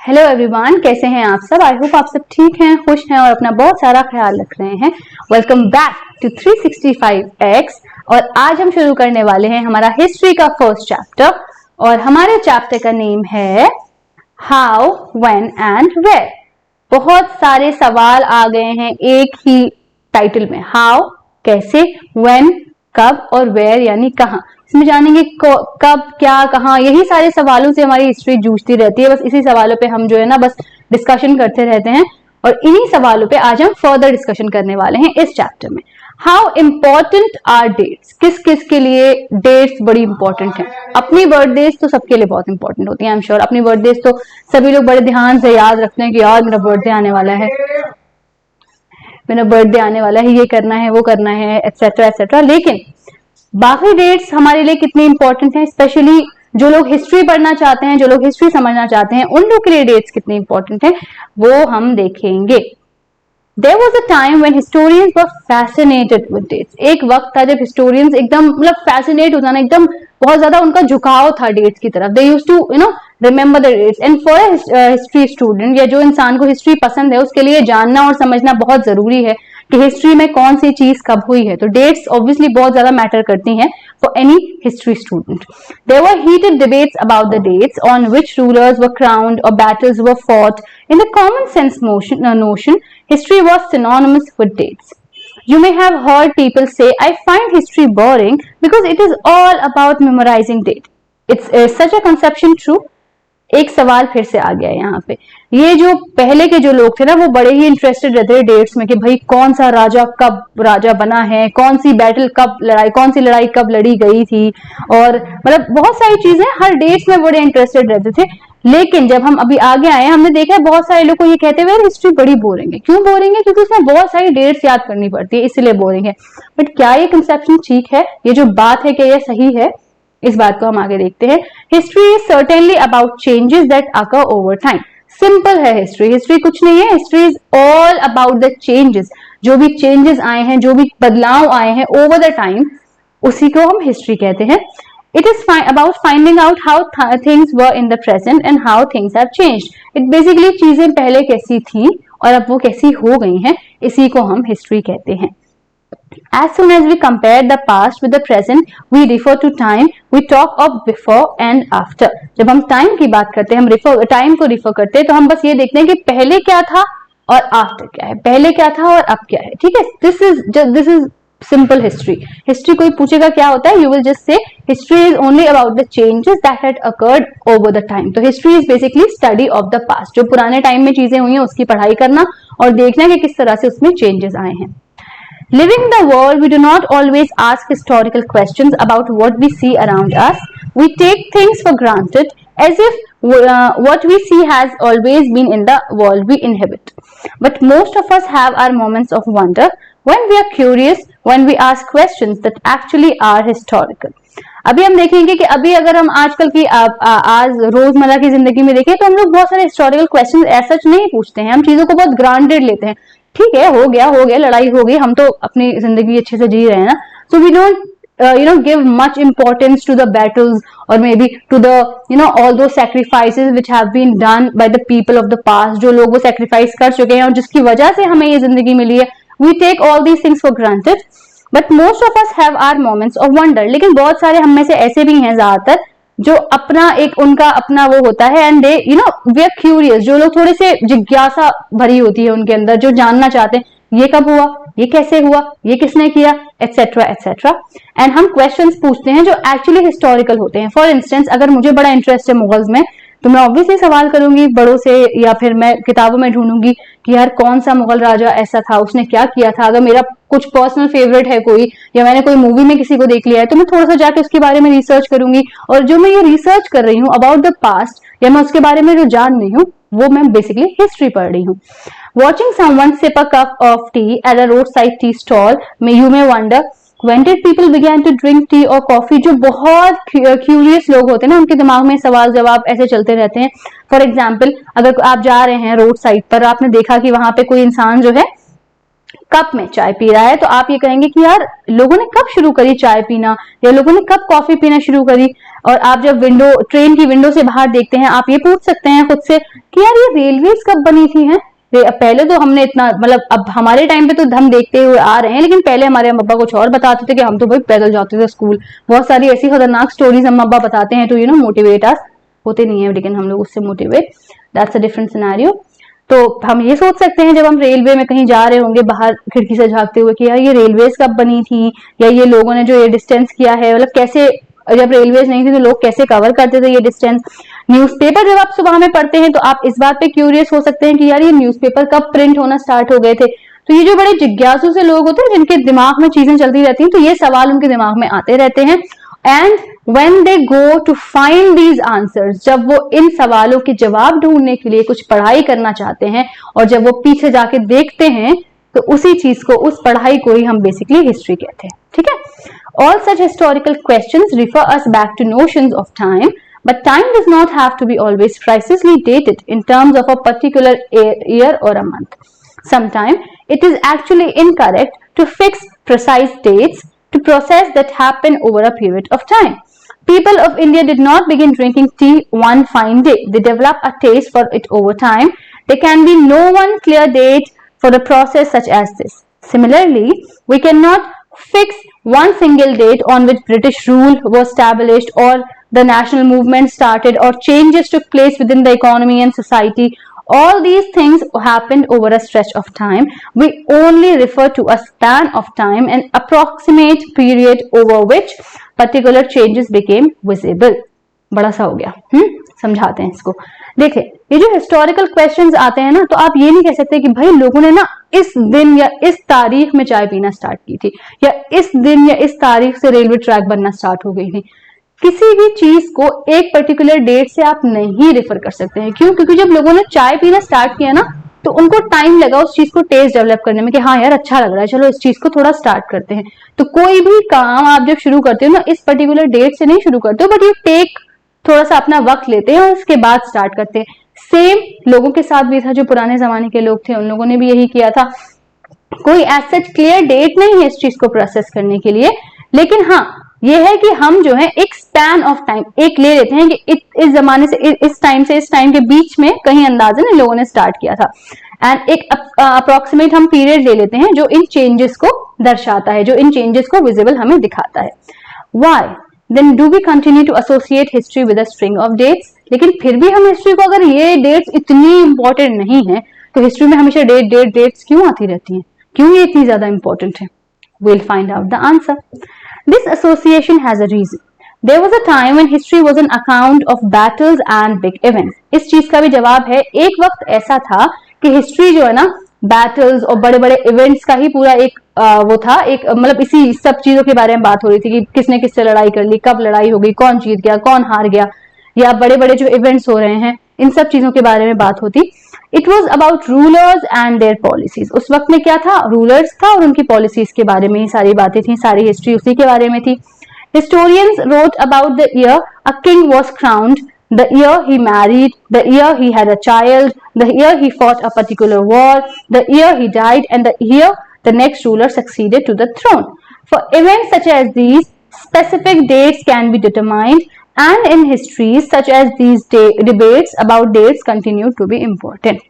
Hello everyone, कैसे हैं आप सब। आई होप आप सब ठीक हैं, खुश हैं और अपना बहुत सारा ख्याल रख रहे हैं। Welcome back to 365x। और आज हम शुरू करने वाले हैं हमारा हिस्ट्री का फर्स्ट चैप्टर और हमारे चैप्टर का नेम है हाउ, व्हेन एंड वेयर। बहुत सारे सवाल आ गए हैं एक ही टाइटल में, हाउ कैसे, व्हेन कब और वेयर यानी कहां। इसमें जानेंगे कब, क्या, कहां, यही सारे सवालों से हमारी हिस्ट्री जूझती रहती है। बस इसी सवालों पे हम जो है ना बस डिस्कशन करते रहते हैं और इन्हीं सवालों पे आज हम फर्दर डिस्कशन करने वाले हैं इस चैप्टर में। हाउ इम्पोर्टेंट आर डेट्स, किस किस के लिए डेट्स बड़ी इंपॉर्टेंट है। अपनी बर्थडेज तो सबके लिए बहुत इंपॉर्टेंट होती है, आई एम श्योर। अपनी बर्थडेज तो सभी लोग बड़े ध्यान से याद रखते हैं कि यार मेरा बर्थडे आने वाला है, मेरा बर्थडे आने वाला है, ये करना है, वो करना है, एटसेट्रा एटसेट्रा। लेकिन बाकी डेट्स हमारे लिए कितनी इंपॉर्टेंट है, स्पेशली जो लोग हिस्ट्री पढ़ना चाहते हैं, जो लोग हिस्ट्री समझना चाहते हैं, उन लोग के लिए डेट्स कितनी इंपॉर्टेंट है वो हम देखेंगे। There was a time when historians were fascinated with dates. एक वक्त था जब historians एकदम मतलब fascinate होता ना, एकदम बहुत ज्यादा उनका झुकाव था डेट्स की तरफ। They used to remember the dates. And for a history student या जो इंसान को हिस्ट्री पसंद है उसके लिए जानना और समझना बहुत जरूरी है कि हिस्ट्री में कौन सी चीज कब हुई है। तो डेट्स ऑब्वियसली बहुत ज्यादा मैटर करती हैं for any history student. There were heated debates about the dates on which rulers were crowned or battles were fought. In the common sense notion, history was synonymous with dates. You may have heard people say, I find history boring because it is all about memorizing date. Is such a conception true? एक सवाल फिर से आ गया यहाँ पे। ये जो पहले के जो लोग थे ना वो बड़े ही इंटरेस्टेड रहते थे डेट्स में कि भाई कौन सा राजा कब राजा बना है, कौन सी बैटल कब लड़ाई, कौन सी लड़ाई कब लड़ी गई थी, और मतलब बहुत सारी चीजें हर डेट्स में बड़े इंटरेस्टेड रहते थे। लेकिन जब हम अभी आगे आए हमने देखा है बहुत सारे लोग को ये कहते हुए हिस्ट्री बड़ी बोरिंग है। क्यों बोरिंग है? क्योंकि उसमें बहुत सारी डेट्स याद करनी पड़ती है, इसलिए बोरिंग है। बट क्या ये कंसेप्शन ठीक है? ये जो बात है क्या ये सही है? इस बात को हम आगे देखते हैं। History is certainly about changes that occur over time. Simple है हिस्ट्री। हिस्ट्री कुछ नहीं है, history is all about the changes. जो भी चेंजेस आए हैं, जो भी बदलाव आए हैं ओवर द टाइम, उसी को हम हिस्ट्री कहते हैं। It is about finding out how things were in the present and how things have changed. It basically चीजें पहले कैसी थी और अब वो कैसी हो गई हैं, इसी को हम हिस्ट्री कहते हैं। As soon as we compare the past with the present, we refer to time. We talk of before and after. जब हम टाइम की बात करते हैं, हम टाइम को रिफर करते हैं, तो हम बस ये देखते हैं कि पहले क्या था और आफ्टर क्या है, पहले क्या था और अब क्या है। ठीक है, this is simple history. History कोई पूछेगा क्या होता है, you will just say history is only about the changes that had occurred over the time. तो history is basically study of the past. जो पुराने टाइम में चीजें हुई हैं उसकी पढ़ाई करना और देखना कि किस तरह से उसमें चेंजेस आए हैं। Living the world, we do not always ask historical questions about what we see around us. We take things for granted as if what we see has always been in the world we inhabit. But most of us have our moments of wonder when we are curious, when we ask questions that actually are historical. अभी हम देखेंगे कि अभी अगर हम आजकल की आज रोजमर्रा की जिंदगी में देखें तो हम लोग बहुत सारे हिस्टोरिकल क्वेश्चन ऐसा नहीं पूछते हैं। हम चीजों को बहुत ग्रांटेड लेते हैं। ठीक है, हो गया, लड़ाई हो गई, हम तो अपनी जिंदगी अच्छे से जी रहे हैं ना। So we don't give much importance to the battles or maybe to the all those sacrifices which have been done by the people of the past. जो लोग वो sacrifice कर चुके हैं और जिसकी वजह से हमें ये जिंदगी मिली है, we take all these things for granted. But most of us have our moments of wonder. लेकिन बहुत सारे हम में से ऐसे भी हैं ज्यादातर जो अपना एक उनका अपना वो होता है and they we are curious. जो लोग थोड़े से जिज्ञासा भरी होती है उनके अंदर, जो जानना चाहते हैं ये कब हुआ, ये कैसे हुआ, ये किसने किया, एटसेट्रा एटसेट्रा। एंड हम क्वेश्चंस पूछते हैं जो एक्चुअली हिस्टोरिकल होते हैं। फॉर इंस्टेंस, अगर मुझे बड़ा इंटरेस्ट है मुगल्स में तो मैं ऑब्वियसली सवाल करूंगी बड़ों से या फिर मैं किताबों में ढूंढूंगी कि यार कौन सा मुगल राजा ऐसा था, उसने क्या किया था। अगर मेरा कुछ पर्सनल फेवरेट है कोई या मैंने कोई मूवी में किसी को देख लिया है तो मैं थोड़ा सा जाके उसके बारे में रिसर्च करूंगी। और जो मैं ये रिसर्च कर रही हूँ अबाउट द पास्ट या मैं उसके बारे में जो जान रही हूँ वो मैं बेसिकली हिस्ट्री पढ़ रही हूँ। Watching someone sip a cup of tea at a roadside tea stall, you may wonder when did people began to drink tea or coffee. जो बहुत क्यूरियस लोग होते हैं ना उनके दिमाग में सवाल जवाब ऐसे चलते रहते हैं। फॉर एग्जाम्पल, अगर आप जा रहे हैं रोड साइड पर, आपने देखा कि वहां पे कोई इंसान जो है कप में चाय पी रहा है, तो आप ये कहेंगे कि यार लोगों ने कब शुरू करी चाय पीना, या लोगों ने कब कॉफी पीना शुरू करी। और आप जब ट्रेन की विंडो से बाहर देखते हैं, आप ये पूछ सकते हैं खुद से कि यार ये रेलवेज कब बनी थी हैं। पहले तो हमने इतना, मतलब अब हमारे टाइम पे तो हम देखते हुए आ रहे हैं, लेकिन पहले हमारे अम्मा पापा कुछ और बताते थे कि हम तो भाई पैदल जाते थे स्कूल। बहुत सारी ऐसी खतरनाक स्टोरीज अम्मा पापा बताते हैं, तो मोटिवेट अस, होते नहीं है लेकिन हम लोग उससे motivate, that's a different scenario. तो हम ये सोच सकते हैं जब हम रेलवे में कहीं जा रहे होंगे बाहर खिड़की से झांकते हुए कि यार ये रेलवेज कब बनी थी, या ये लोगों ने जो ये डिस्टेंस किया है, मतलब कैसे, जब रेलवेज नहीं थी तो लोग कैसे कवर करते थे ये डिस्टेंस। न्यूज़पेपर जब आप सुबह में पढ़ते हैं तो आप इस बात पे क्यूरियस हो सकते हैं कि यार ये न्यूज़पेपर कब प्रिंट होना स्टार्ट हो गए थे। तो ये जो बड़े जिज्ञासु से लोग होते हैं जिनके दिमाग में चीजें चलती रहती हैं, तो ये सवाल उनके दिमाग में आते रहते हैं। And when they go to find these answers, जब वो इन सवालों के जवाब ढूंढने के लिए कुछ पढ़ाई करना चाहते हैं और जब वो पीछे जाके देखते हैं, तो उसी चीज को, उस पढ़ाई को ही हम बेसिकली हिस्ट्री कहते हैं। ठीक है। All such historical questions refer us back to notions of time, but time does not have to be always precisely dated in terms of a particular year or a month. Sometimes it is actually incorrect to fix precise dates to process that happen over a period of time. People of India did not begin drinking tea one fine day. They developed a taste for it over time. There can be no one clear date for a process such as this. Similarly, we cannot fix one single date on which British rule was established or the national movement started or changes took place within the economy and society. All these things happened over a stretch of time. We only refer to a span of time, an approximate period over which particular changes became visible. बड़ा सा हो गया, समझाते हैं इसको। देखिए, ये जो हिस्टोरिकल क्वेश्चंस आते हैं ना, तो आप ये नहीं कह सकते कि भाई लोगों ने ना इस दिन या इस तारीख में चाय पीना स्टार्ट की थी, या इस दिन या इस तारीख से रेलवे ट्रैक बनना स्टार्ट हो गई थी। किसी भी चीज को एक पर्टिकुलर डेट से आप नहीं रेफर कर सकते हैं। क्यों? क्योंकि जब लोगों ने चाय पीना स्टार्ट किया ना, तो उनको टाइम लगा उस चीज को टेस्ट डेवलप करने में कि हाँ यार अच्छा लग रहा है, चलो इस चीज को थोड़ा स्टार्ट करते हैं। तो कोई भी काम आप जब शुरू करते हो ना, इस पर्टिकुलर डेट से नहीं शुरू करते हो, बट यू टेक, थोड़ा सा अपना वक्त लेते हैं और उसके बाद स्टार्ट करते हैं। सेम लोगों के साथ भी था, जो पुराने जमाने के लोग थे उन लोगों ने भी यही किया था। कोई एज सच क्लियर डेट नहीं है इस चीज को प्रोसेस करने के लिए, लेकिन हाँ ये है कि हम जो है एक स्पैन ऑफ टाइम एक ले लेते हैं कि इस जमाने से इस टाइम से इस टाइम के बीच में कहीं अंदाजन इन लोगों ने स्टार्ट किया था। एंड एक अप्रोक्सीमेट हम पीरियड ले लेते हैं जो इन चेंजेस को दर्शाता है, जो इन चेंजेस को विजिबल हमें दिखाता है। Why then do we continue to associate history with a string of dates? लेकिन फिर भी हम हिस्ट्री को, अगर ये डेट्स इतनी इंपॉर्टेंट नहीं है, तो हिस्ट्री में हमेशा डेट्स क्यों आती रहती हैं? क्यों ये इतनी ज्यादा इंपॉर्टेंट है? We'll find out the answer. This association has a reason. There was a time when history was an account of battles and big events. इस चीज का भी जवाब है, एक वक्त ऐसा था कि हिस्ट्री जो है ना, बैटल्स और बड़े बड़े इवेंट्स का ही पूरा एक वो था, एक मतलब इसी सब चीजों के बारे में बात हो रही थी कि किसने किससे लड़ाई कर ली, कब लड़ाई हो गई, कौन जीत गया, कौन हार गया, या बड़े बड़े जो इवेंट्स हो रहे हैं, इन सब चीजों के बारे में बात होती। It was about rulers and there policies. उस वक्त में क्या था? रूलर्स था और उनकी पॉलिसीज के बारे में ही सारी बातें थी, सारी हिस्ट्री उसी के बारे में थी। Historians wrote about the year a king was crowned, the year he married, the year he had a child, the year he fought a particular war, the year he died, and the year the next ruler succeeded to the throne. For events such as these, specific dates can be determined, and in histories such as these, debates about dates continue to be important.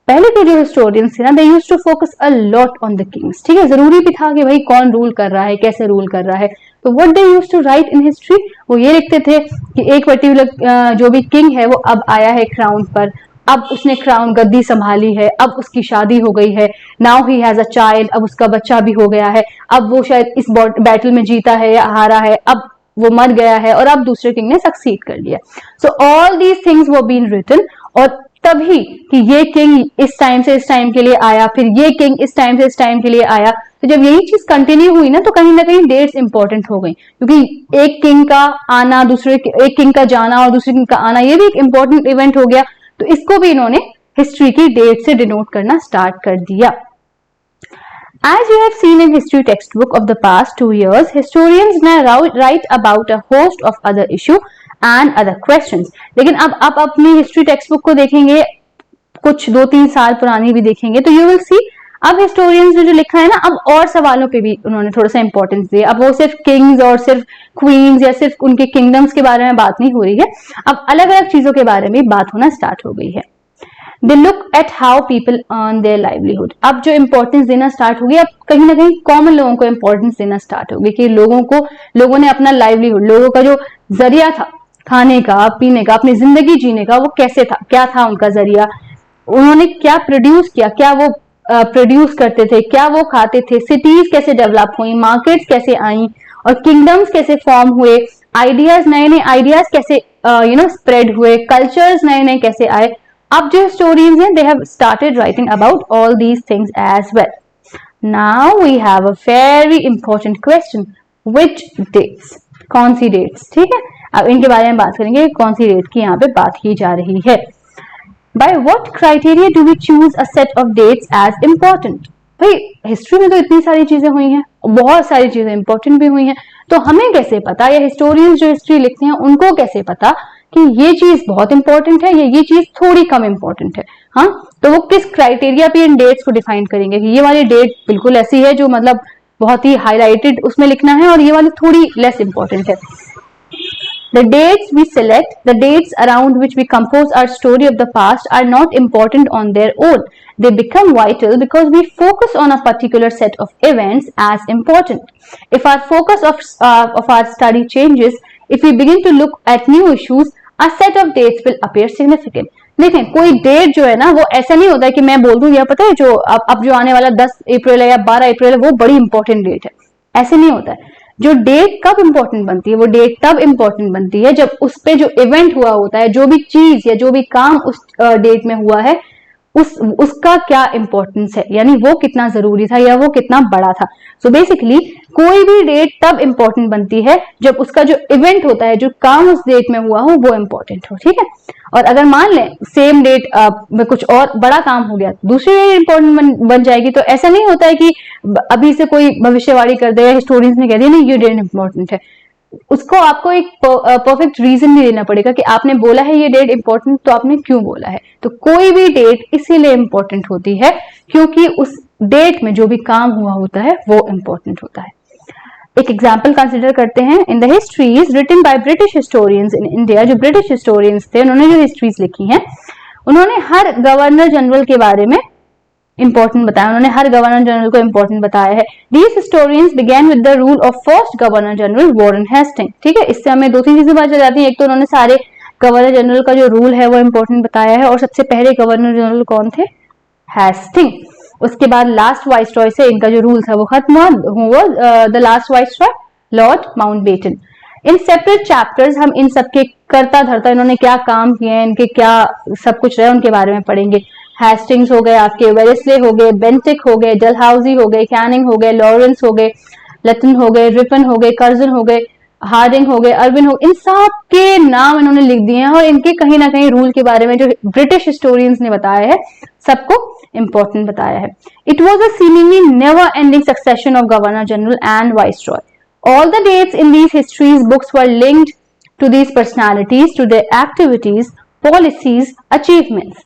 पहले के जो historians थे ना, they used to focus a lot on the kings. ठीक है, जरूरी भी था कि भाई कौन रूल कर रहा है, कैसे रूल कर रहा है। तो what they used to write in history, वो ये लिखते थे कि एक पर्टिकुलर जो भी किंग है वो अब आया है क्राउन पर, अब उसने क्राउन गद्दी संभाली है, अब उसकी शादी हो गई है, now he has a child, अब उसका बच्चा भी हो गया है, अब वो शायद इस बैटल में जीता है या हारा है, अब वो मर गया है और अब दूसरे किंग ने सक्सीड कर लिया। So all these things were been written, और तभी कि ये किंग इस टाइम से इस टाइम के लिए आया, फिर ये किंग इस टाइम से इस टाइम के लिए आया। तो जब यही चीज कंटिन्यू हुई ना, तो कहीं ना कहीं डेट्स इंपॉर्टेंट हो गई, क्योंकि एक किंग का आना, एक किंग का जाना और दूसरे किंग का आना, ये भी एक इंपॉर्टेंट इवेंट हो गया। तो इसको भी इन्होंने हिस्ट्री की डेट से डिनोट करना स्टार्ट कर दिया। As you have seen in history textbook of the past 2 years, historians now write about a host of other issue and other questions. लेकिन अब आप अपनी हिस्ट्री टेक्स्ट बुक को देखेंगे, कुछ 2-3 साल पुरानी भी देखेंगे, तो you will see अब हिस्टोरियंस ने जो लिखा है ना, अब और सवालों पे भी उन्होंने थोड़ा सा इंपॉर्टेंस दिया। अब वो सिर्फ किंग्स और सिर्फ क्वींस या सिर्फ उनके किंगडम्स के बारे में बात नहीं हो रही है, अब अलग अलग चीजों के बारे में बात होना स्टार्ट हो गई है। They look at how people earn their livelihood. अब जो इंपॉर्टेंस देना स्टार्ट हो गई, अब कहीं ना कहीं कॉमन लोगों को इंपॉर्टेंस देना स्टार्ट हो गई कि लोगों ने अपना लाइवलीहुड, लोगों का जो जरिया था खाने का, पीने का, अपनी जिंदगी जीने का, वो कैसे था, क्या था उनका जरिया, उन्होंने क्या प्रोड्यूस किया, क्या वो प्रोड्यूस करते थे, क्या वो खाते थे, सिटीज कैसे डेवलप हुई, मार्केट्स कैसे आई और किंगडम्स कैसे फॉर्म हुए, आइडियाज, नए नए आइडियाज कैसे स्प्रेड हुए, कल्चर्स नए नए कैसे आए। अब जो स्टोरीज हैं, they have started writing about all these things as well. Now we have a very important question, which dates, कौन सी डेट्स, ठीक है। अब इनके बारे में बात करेंगे, कौन सी डेट की यहाँ पे बात की जा रही है। By what criteria do we choose a set of dates as important? भाई हिस्ट्री में तो इतनी सारी चीजें हुई हैं, बहुत सारी चीजें इंपॉर्टेंट भी हुई हैं, तो हमें कैसे पता, या हिस्टोरियंस जो हिस्ट्री लिखते हैं उनको कैसे पता कि ये चीज बहुत इंपॉर्टेंट है या ये चीज थोड़ी कम इंपॉर्टेंट है। हाँ, तो वो किस क्राइटेरिया पे इन डेट्स को डिफाइन करेंगे कि ये वाली डेट बिल्कुल ऐसी है जो मतलब बहुत ही हाईलाइटेड उसमें लिखना है और ये वाली थोड़ी लेस इंपॉर्टेंट है। The dates we select, the dates around which we compose our story of the past are not important on their own. They become vital because we focus on a particular set of events as important. If our focus of our study changes, if we begin to look at new issues, a set of dates will appear significant. देखें, कोई date जो है ना, वो ऐसा नहीं होता है कि मैं बोल दूं यह पता है जो अब जो आने वाला 10 अप्रैल है या 12 अप्रैल है वो बड़ी इंपॉर्टेंट डेट है, ऐसे नहीं होता है। जो डेट कब इंपॉर्टेंट बनती है, वो डेट तब इंपॉर्टेंट बनती है जब उस पे जो इवेंट हुआ होता है, जो भी चीज या जो भी काम उस डेट में हुआ है, उसका क्या इंपॉर्टेंस है, यानी वो कितना जरूरी था या वो कितना बड़ा था। सो बेसिकली कोई भी डेट तब इंपॉर्टेंट बनती है जब उसका जो इवेंट होता है, जो काम उस डेट में हुआ हो, वो इंपॉर्टेंट हो, ठीक है। और अगर मान लें सेम डेट में कुछ और बड़ा काम हो गया, दूसरी डेट इंपॉर्टेंट बन जाएगी। तो ऐसा नहीं होता है कि अभी से कोई भविष्यवाणी कर दे या हिस्टोरियंस ने कह दिया नहीं ये डेट इंपॉर्टेंट है, उसको आपको एक परफेक्ट रीजन भी देना पड़ेगा कि आपने बोला है ये डेट इंपॉर्टेंट, तो आपने क्यों बोला है। तो कोई भी डेट इसीलिए इंपॉर्टेंट होती है क्योंकि उस डेट में जो भी काम हुआ होता है वो इंपॉर्टेंट होता है। एक एग्जाम्पल कंसिडर करते हैं। In the histories written by British historians in India, जो ब्रिटिश हिस्टोरियंस थे उन्होंने जो हिस्ट्रीज लिखी हैं, उन्होंने हर गवर्नर जनरल के बारे में इंपॉर्टेंट बताया, उन्होंने हर गवर्नर जनरल को इंपॉर्टेंट बताया है। These historians began with the rule of first governor general Warren Hastings, ठीक है। इससे हमें दो तीन चीजें पता चल जाती हैं। एक तो उन्होंने सारे गवर्नर जनरल का जो रूल है वो इंपॉर्टेंट बताया है, और सबसे पहले गवर्नर जनरल कौन थे, हेस्टिंग। उसके बाद लास्ट वाइसरॉय से इनका जो रूल था वो खत्म हुआ, the last viceroy Lord Mountbatten. In separate chapters हम इन सबके करता धरता इन्होंने क्या काम किए हैं, इनके क्या सब कुछ रहे, उनके बारे में पढ़ेंगे। हेस्टिंग्स हो गए, आपके वेलेस्ले हो गए, बेंटिक हो गए, डलहाउजी हो गए, कैनिंग हो गए, लॉरेंस हो गए, लटन हो गए, रिपन हो गए, कर्जन हो गए, हार्डिंग हो गए, अर्विन हो गए, इन सब के नाम इन्होंने लिख दिए हैं और इनके कहीं ना कहीं रूल के बारे में जो ब्रिटिश हिस्टोरियंस ने बताया है सबको इंपॉर्टेंट बताया है। It was a seemingly never ending succession of governor general and viceroy. All the dates in these histories books were linked to these personalities, to their activities, policies, achievements.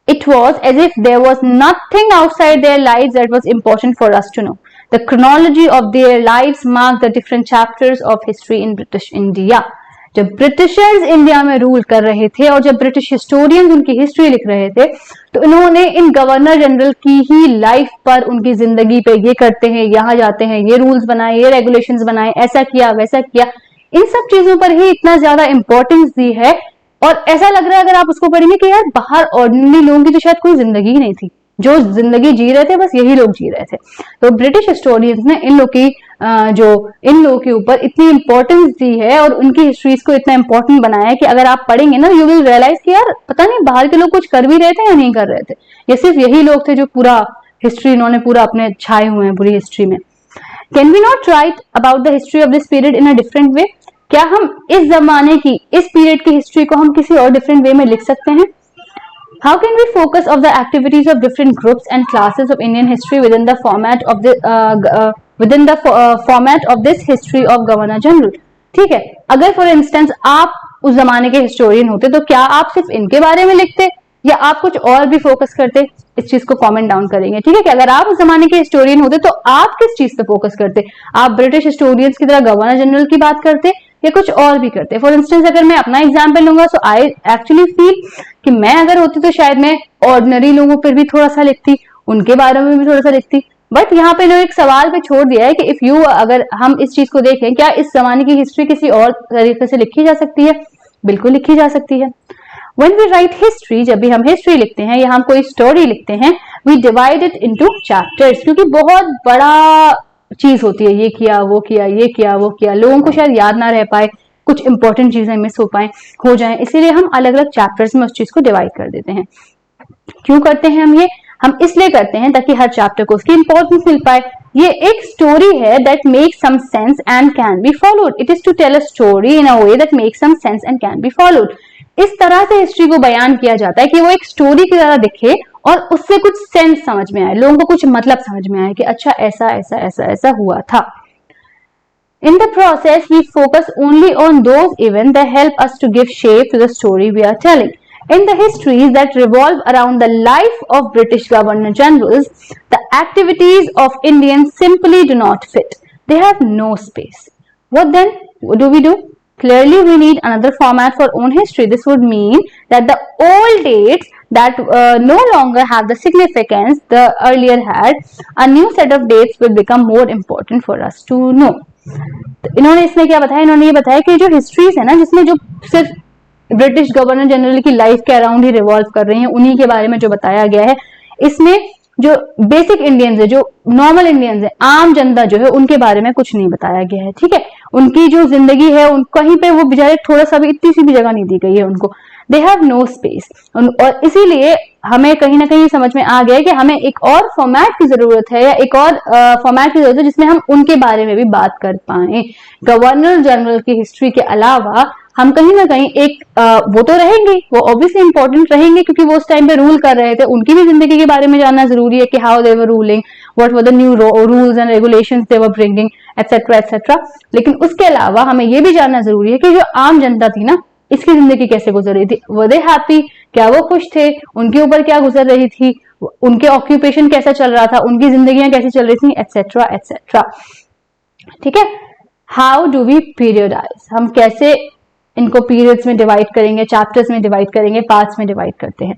It was as if there was nothing outside their lives that was important for us to know. The chronology of their lives marked the different chapters of history in British India. जब Britishers India में rule कर रहे थे और जब British historians उनकी history लिख रहे थे, तो इन्होंने इन गवर्नर जनरल की ही लाइफ पर, उनकी जिंदगी पे, ये करते हैं, यहाँ जाते हैं, ये रूल्स बनाए, ये रेगुलेशंस बनाए, ऐसा किया वैसा किया, इन सब चीजों पर ही इतना ज्यादा इंपॉर्टेंस दी है। और ऐसा लग रहा है अगर आप उसको पढ़ेंगे कि यार बाहर ऑर्डिनरी लोगों की तो शायद कोई जिंदगी ही नहीं थी, जो जिंदगी जी रहे थे बस यही लोग जी रहे थे। तो ब्रिटिश हिस्टोरियंस ने इन लोगों के ऊपर इतनी इंपॉर्टेंस दी है और उनकी हिस्ट्रीज को इतना इंपॉर्टेंट बनाया है कि अगर आप पढ़ेंगे ना, यू विल रियलाइज कि यार पता नहीं बाहर के लोग कुछ कर भी रहे थे या नहीं कर रहे थे, ये सिर्फ यही लोग थे जो पूरा हिस्ट्री इन्होंने पूरा अपने छाए हुए हैं पूरी हिस्ट्री में। Can we not write about the history of this period in a different way? क्या हम इस जमाने की, इस पीरियड की हिस्ट्री को हम किसी और डिफरेंट वे में लिख सकते हैं? How can we focus of the activities of different groups and classes of Indian history within the format of this history of Governor General? ठीक है, अगर फॉर इंस्टेंस आप उस जमाने के हिस्टोरियन होते तो क्या आप सिर्फ इनके बारे में लिखते या आप कुछ और भी फोकस करते, इस चीज को कमेंट डाउन करेंगे, ठीक है। कि अगर आप उस जमाने के हिस्टोरियन होते तो आप किस चीज पे फोकस करते, आप ब्रिटिश हिस्टोरियंस की तरह गवर्नर जनरल की बात करते या कुछ और भी करते। फॉर इंस्टेंस अगर मैं अपना एग्जाम्पल लूंगा, सो आई एक्चुअली फील कि मैं अगर होती तो शायद मैं ऑर्डिनरी लोगों पर भी थोड़ा सा लिखती, उनके बारे में भी थोड़ा सा लिखती। बट यहाँ पे इन्होंने एक सवाल पे छोड़ दिया है कि इफ यू, अगर हम इस चीज को देखें, क्या इस जमाने की हिस्ट्री किसी और तरीके से लिखी जा सकती है? बिल्कुल लिखी जा सकती है। When we write history, जब भी हम हिस्ट्री लिखते हैं या हम कोई स्टोरी लिखते हैं, we divide it into chapters, क्योंकि बहुत बड़ा चीज होती है, ये किया वो किया ये किया वो किया, लोगों को शायद याद ना रह पाए, कुछ इंपॉर्टेंट चीजें मिस हो जाएं, इसीलिए हम अलग अलग चैप्टर्स में उस चीज को डिवाइड कर देते हैं। क्यों करते हैं हम ये? हम इसलिए करते हैं ताकि हर चैप्टर को उसकी इंपॉर्टेंस मिल पाए। ये एक स्टोरी है that makes some sense and can be followed. It is to tell a story in a way that makes some sense and can be followed. इस तरह से हिस्ट्री को बयान किया जाता है कि वो एक स्टोरी की तरह दिखे और उससे कुछ सेंस समझ में आए, लोगों को कुछ मतलब समझ में आए कि अच्छा ऐसा ऐसा ऐसा ऐसा हुआ था। In the process, we focus only on those events that help us to give shape to the story we are telling. In the histories that revolve around the life of British Governor Generals, the activities of Indians simply do not fit. They have no space. What then? What do we do? Clearly, we need another format for own history. This would mean that the old dates that no longer have the significance the earlier had, a new set of dates will become more important for us to know. तो इन्होंने इसमें क्या बताया? इन्होंने ये बताया कि जो हिस्ट्रीज है ना, जिसमें जो सिर्फ ब्रिटिश गवर्नर जनरल की लाइफ के अराउंड ही रिवॉल्व कर रही हैं, उन्हीं के बारे में जो बताया गया है, इसमें जो बेसिक इंडियंस है, जो नॉर्मल इंडियंस है, आम जनता जो है, उनके बारे में कुछ नहीं बताया गया है, ठीक है। उनकी जो जिंदगी है, उन कहीं पे वो बेचारे थोड़ा सा भी, इतनी सी भी जगह नहीं दी गई है उनको। They have no space. और इसीलिए हमें कहीं ना कहीं समझ में आ गया है कि हमें एक और फॉर्मेट की जरूरत है, या एक और फॉर्मेट की जरूरत है जिसमें हम उनके बारे में भी बात कर पाए। गवर्नर जनरल की हिस्ट्री के अलावा हम कहीं ना कहीं एक वो तो रहेंगे, वो ऑब्वियसली इंपॉर्टेंट रहेंगे क्योंकि वो उस टाइम पे रूल कर रहे थे, उनकी भी जिंदगी के बारे में जानना जरूरी है कि how they were ruling, what were the new rules and regulations they were bringing, etcetera etcetera. लेकिन उसके अलावा हमें ये भी जानना जरूरी है कि जो आम जनता थी ना, इसकी जिंदगी कैसे गुजर रही थी, वर दे हैप्पी, क्या वो खुश थे, उनके ऊपर क्या गुजर रही थी, उनके ऑक्यूपेशन कैसा चल रहा था, उनकी जिंदगियां कैसी चल रही थी, एटसेट्रा एटसेट्रा, ठीक है। हाउ डू वी पीरियडाइज, हम कैसे इनको पीरियड्स में डिवाइड करेंगे, चैप्टर्स में डिवाइड करेंगे, पार्ट्स में डिवाइड करते हैं।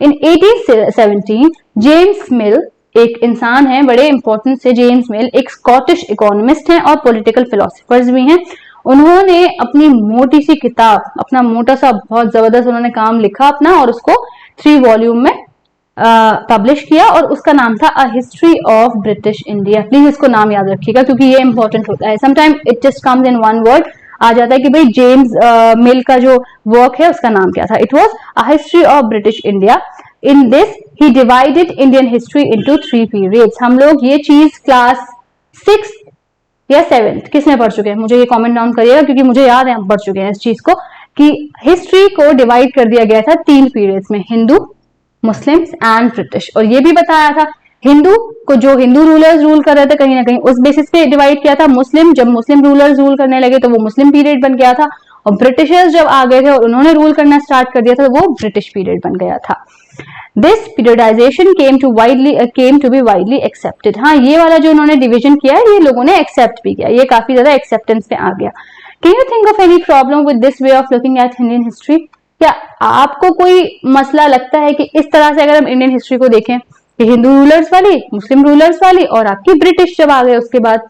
इन 1817 जेम्स मिल एक इंसान है, बड़े इंपॉर्टेंट से जेम्स मिल एक स्कॉटिश इकोनॉमिस्ट हैं और पॉलिटिकल फिलोसोफर्स भी हैं। उन्होंने अपनी मोटी सी किताब, अपना मोटा सा बहुत जबरदस्त उन्होंने काम लिखा अपना, और उसको 3 वॉल्यूम में पब्लिश किया, और उसका नाम था a history of British India. Please इसको नाम याद रखिएगा क्योंकि ये इंपॉर्टेंट होता है। Sometime it just comes in one word, आ जाता है कि भाई जेम्स मिल का जो वर्क है उसका नाम क्या था। It was a history of British India. In this he divided Indian history into 3 periods. हम लोग ये चीज क्लास 6 या 7th किसने पढ़ चुके हैं, मुझे ये कमेंट डाउन करिएगा क्योंकि मुझे याद है हम पढ़ चुके हैं इस चीज को, कि हिस्ट्री को डिवाइड कर दिया गया था 3 पीरियड्स में, हिंदू, मुस्लिम्स एंड ब्रिटिश। और ये भी बताया था हिंदू को जो हिंदू रूलर्स रूल कर रहे थे कहीं ना कहीं उस बेसिस पे डिवाइड किया था। मुस्लिम, जब मुस्लिम रूलर्स रूल करने लगे तो वो मुस्लिम पीरियड बन गया था, और ब्रिटिशर्स जब आ गए थे और उन्होंने रूल करना स्टार्ट कर दिया था तो वो ब्रिटिश पीरियड बन गया था। This periodisation came to be widely accepted. हाँ, ये वाला जो उन्होंने डिवीजन किया है ये लोगों ने एक्सेप्ट भी किया, ये काफी ज्यादा एक्सेप्टेंस पे आ गया। Can you think of any problem with this way of looking at Indian history? क्या आपको कोई मसला लगता है कि इस तरह से अगर हम इंडियन हिस्ट्री को देखें कि हिंदू रूलर्स वाली, मुस्लिम रूलर्स वाली, और आपकी ब्रिटिश जब आ गए उसके बाद,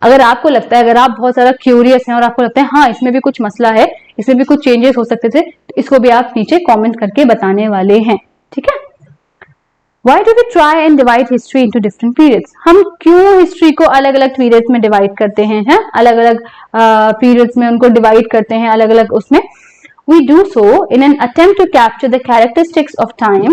अगर आपको लगता है, अगर आप बहुत ज्यादा क्यूरियस हैं और आपको लगता है हाँ इसमें भी कुछ मसला है, इसमें भी कुछ चेंजेस हो सकते थे, तो इसको भी आप नीचे कमेंट करके बताने वाले हैं, ठीक है। Why do we try and divide history into different periods? हम क्यों हिस्ट्री को अलग अलग पीरियड्स में डिवाइड करते हैं, अलग अलग पीरियड्स में उनको डिवाइड करते हैं, अलग अलग उसमें। We do so in an attempt to capture the characteristics of time,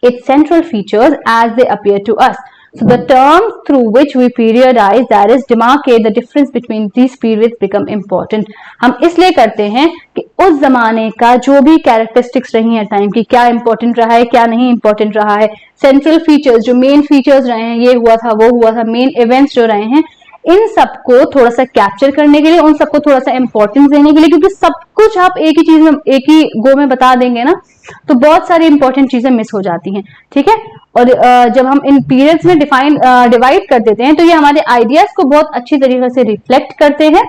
its central features as they appear to us. So the terms through which we periodize, that is demarcate the difference between these periods, become important. हम इसलिए करते हैं कि उस जमाने का जो भी कैरेक्टरिस्टिक्स रही है टाइम की, क्या इंपॉर्टेंट रहा है, क्या नहीं इंपॉर्टेंट रहा है, सेंट्रल फीचर्स, जो मेन फीचर्स रहे हैं, ये हुआ था वो हुआ था, मेन इवेंट्स जो रहे हैं, इन सबको थोड़ा सा कैप्चर करने के लिए, उन सबको थोड़ा सा इंपॉर्टेंस देने के लिए, क्योंकि सब कुछ आप एक ही चीज में एक ही गो में बता देंगे ना तो बहुत सारी इंपॉर्टेंट चीजें मिस हो जाती हैं, ठीक है। और जब हम इन पीरियड्स में डिवाइड कर देते हैं तो ये हमारे आइडियाज को बहुत अच्छी तरीके से रिफ्लेक्ट करते हैं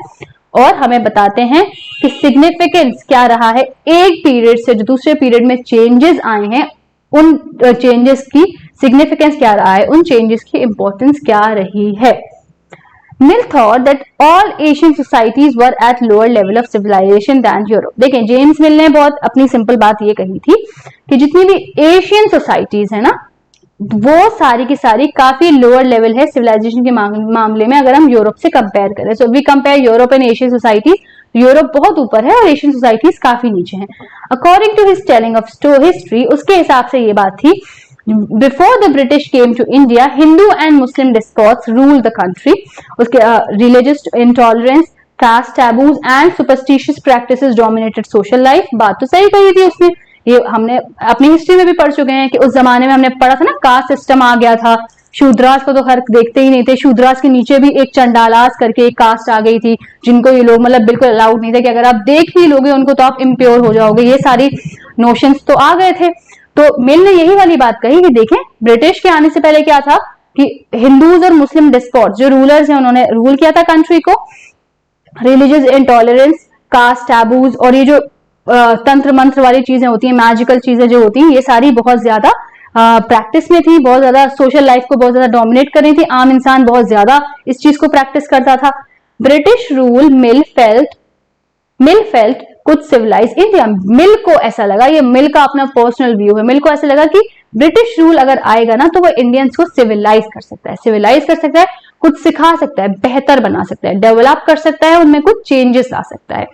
और हमें बताते हैं कि सिग्निफिकेंस क्या रहा है, एक पीरियड से जो दूसरे पीरियड में चेंजेस आए हैं उन चेंजेस की सिग्निफिकेंस क्या रहा है, उन चेंजेस की इंपॉर्टेंस क्या रही है। Mill thought that all Asian societies were at lower level of civilization than Europe। देखें, जेम्स मिल ने बहुत अपनी सिंपल बात ये कही थी कि जितनी भी एशियन सोसाइटीज है ना वो सारी की सारी काफी लोअर लेवल है सिविलाइजेशन के मामले में अगर हम यूरोप से कंपेयर करें। So we compare Europe and Asian societies, Europe बहुत ऊपर है और एशियन सोसाइटीज काफी नीचे हैं। According to his telling of history, उसके हिसाब से ये बात थी, Before the British came to India, Hindu and Muslim despots ruled the country. उसके religious intolerance, caste taboos and superstitious practices dominated social life। बात तो सही कही थी उसने, ये हमने अपनी हिस्ट्री में भी पढ़ चुके हैं कि उस जमाने में हमने पढ़ा था ना, कास्ट सिस्टम आ गया था। शूद्रास को तो खैर देखते ही नहीं थे, शूद्रास के नीचे भी एक चंडालास करके एक कास्ट आ गई थी जिनको ये लोग मतलब बिल्कुल अलाउड नहीं थे कि अगर आप देख ही लोगे उनको तो आप इम्प्योर हो जाओगे। ये सारी नोशंस तो आ गए थे। तो मिल ने यही वाली बात कही कि देखें, ब्रिटिश के आने से पहले क्या था कि हिंदूज और मुस्लिम डिस्पोट जो रूलर्स हैं उन्होंने रूल किया था कंट्री को। रिलीजियस इंटॉलरेंस, कास्ट टैबूज और ये जो तंत्र मंत्र वाली चीजें होती हैं, मैजिकल चीजें जो होती हैं, ये सारी बहुत ज्यादा प्रैक्टिस में थी, बहुत ज्यादा सोशल लाइफ को बहुत ज्यादा डोमिनेट कर रही थी। आम इंसान बहुत ज्यादा इस चीज को प्रैक्टिस करता था। ब्रिटिश रूल मिल फेल्ट कुछ सिविलाइज इंडिया। मिल को ऐसा लगा, ये मिल का अपना पर्सनल व्यू है, मिल को ऐसा लगा कि ब्रिटिश रूल अगर आएगा ना तो वो इंडियंस को सिविलाइज कर सकता है, कुछ सिखा सकता है, बेहतर बना सकता है, डेवलप कर सकता है, उनमें कुछ चेंजेस ला सकता है।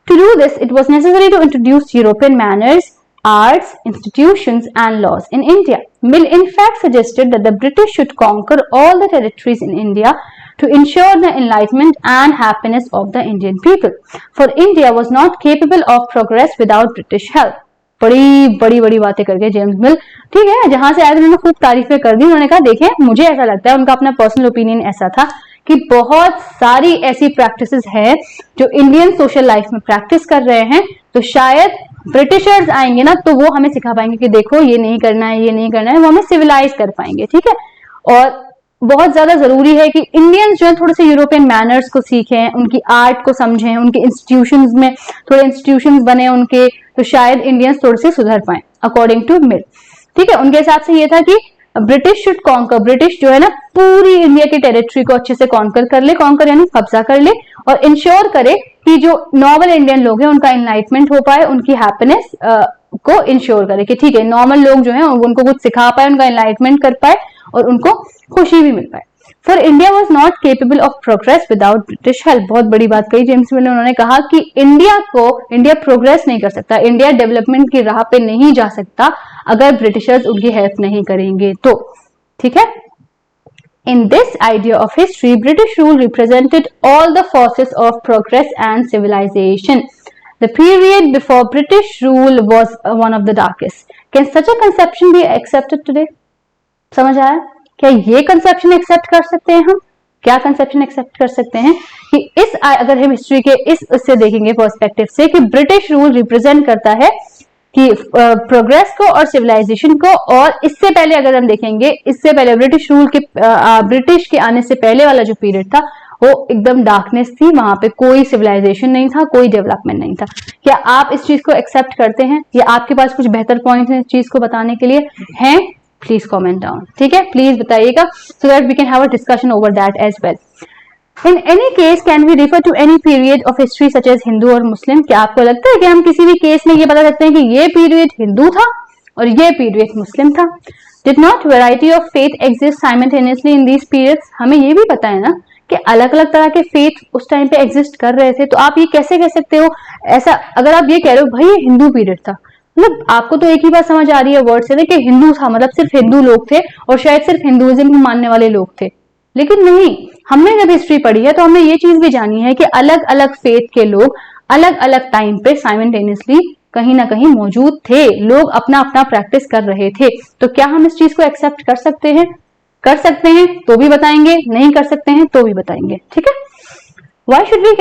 To do this it was necessary to introduce European manners, arts, institutions and laws in India. Mill in fact suggested that the British should conquer all the territories in India to ensure the enlightenment and happiness of the Indian people. For India was not capable of progress without British help. बड़ी बातें करके James मिल, ठीक है, जहां से आए उन्होंने खूब तारीफें कर दी। उन्होंने कहा देखें, मुझे ऐसा लगता है, उनका अपना पर्सनल ओपिनियन ऐसा था कि बहुत सारी ऐसी प्रैक्टिसेस है जो इंडियन सोशल लाइफ में प्रैक्टिस कर रहे हैं, तो शायद ब्रिटिशर्स आएंगे ना तो वो हमें सिखा पाएंगे कि देखो ये नहीं करना है, ये नहीं करना है, वो हमें सिविलाइज कर पाएंगे, ठीक है। और बहुत ज्यादा जरूरी है कि इंडियंस जो है थोड़े से यूरोपियन मैनर्स को सीखें, उनकी आर्ट को समझें, उनके इंस्टीट्यूशंस में थोड़े इंस्टीट्यूशंस बने उनके, तो शायद इंडियंस थोड़े से सुधर पाए अकॉर्डिंग टू मिल, ठीक है। उनके हिसाब से ये था कि ब्रिटिश शुड कॉन्कर, ब्रिटिश जो है ना पूरी इंडिया की टेरिटरी को अच्छे से कॉन्कर कर ले, कॉन्कर यानी कब्जा कर ले, और इंश्योर करे कि जो नॉर्मल इंडियन लोग हैं उनका एनलाइटमेंट हो पाए, उनकी हैप्पीनेस को इंश्योर करे कि ठीक है नॉर्मल लोग जो हैं उनको कुछ सिखा पाए, उनका एनलाइटमेंट कर पाए और उनको खुशी भी मिल पाए। For India was not capable of progress without British help. बहुत बड़ी बात कही जेम्स मिल ने, उन्होंने कहा कि इंडिया प्रोग्रेस नहीं कर सकता, इंडिया डेवलपमेंट की राह पे नहीं जा सकता अगर ब्रिटिशर्स उनकी हेल्प नहीं करेंगे तो, ठीक है। In this idea of history, British rule represented all the forces of progress and civilization. The period before British rule was one of the darkest. Can such a conception be accepted today? समझ आया? क्या ये conception accept कर सकते हैं हम? क्या conception accept कर सकते हैं कि अगर हम हिस्ट्री के इससे देखेंगे पर्सपेक्टिव से कि ब्रिटिश रूल रिप्रेजेंट करता है कि प्रोग्रेस को और सिविलाइजेशन को, और इससे पहले अगर हम देखेंगे, इससे पहले ब्रिटिश रूल के ब्रिटिश के आने से पहले वाला जो पीरियड था वो एकदम डार्कनेस थी, वहां पे कोई सिविलाइजेशन नहीं था, कोई डेवलपमेंट नहीं था। क्या आप इस चीज को एक्सेप्ट करते हैं या आपके पास कुछ बेहतर पॉइंट है इस चीज को बताने के लिए हैं? प्लीज कमेंट डाउन, ठीक है, प्लीज बताइएगा, so that we can have a discussion over that as well. In any case, can we refer to any period of history such as Hindu और Muslim? क्या आपको लगता है कि हम किसी भी केस में ये बता सकते हैं कि ये पीरियड हिंदू था और ये पीरियड मुस्लिम था? Did not variety of faith exist simultaneously in these periods? हमें ये भी पता है ना कि अलग अलग तरह के फेथ उस टाइम पे एग्जिस्ट कर रहे थे, तो आप ये कैसे कह सकते हो ऐसा? अगर आप ये कह रहे हो भाई ये हिंदू पीरियड था, मतलब आपको तो एक ही बात समझ आ रही है वर्ड से ना कि हिंदू था, मतलब सिर्फ हिंदू लोग थे और शायद सिर्फ हिंदुइज्म को मानने वाले लोग थे। लेकिन नहीं, हमने जब हिस्ट्री पढ़ी है तो हमने ये चीज भी जानी है कि अलग अलग फेथ के लोग अलग अलग टाइम पे साइमल्टेनियसली कहीं ना कहीं मौजूद थे, लोग अपना अपना प्रैक्टिस कर रहे थे। तो क्या हम इस चीज को एक्सेप्ट कर सकते हैं? कर सकते हैं तो भी बताएंगे, नहीं कर सकते हैं तो भी बताएंगे, ठीक है। Why should we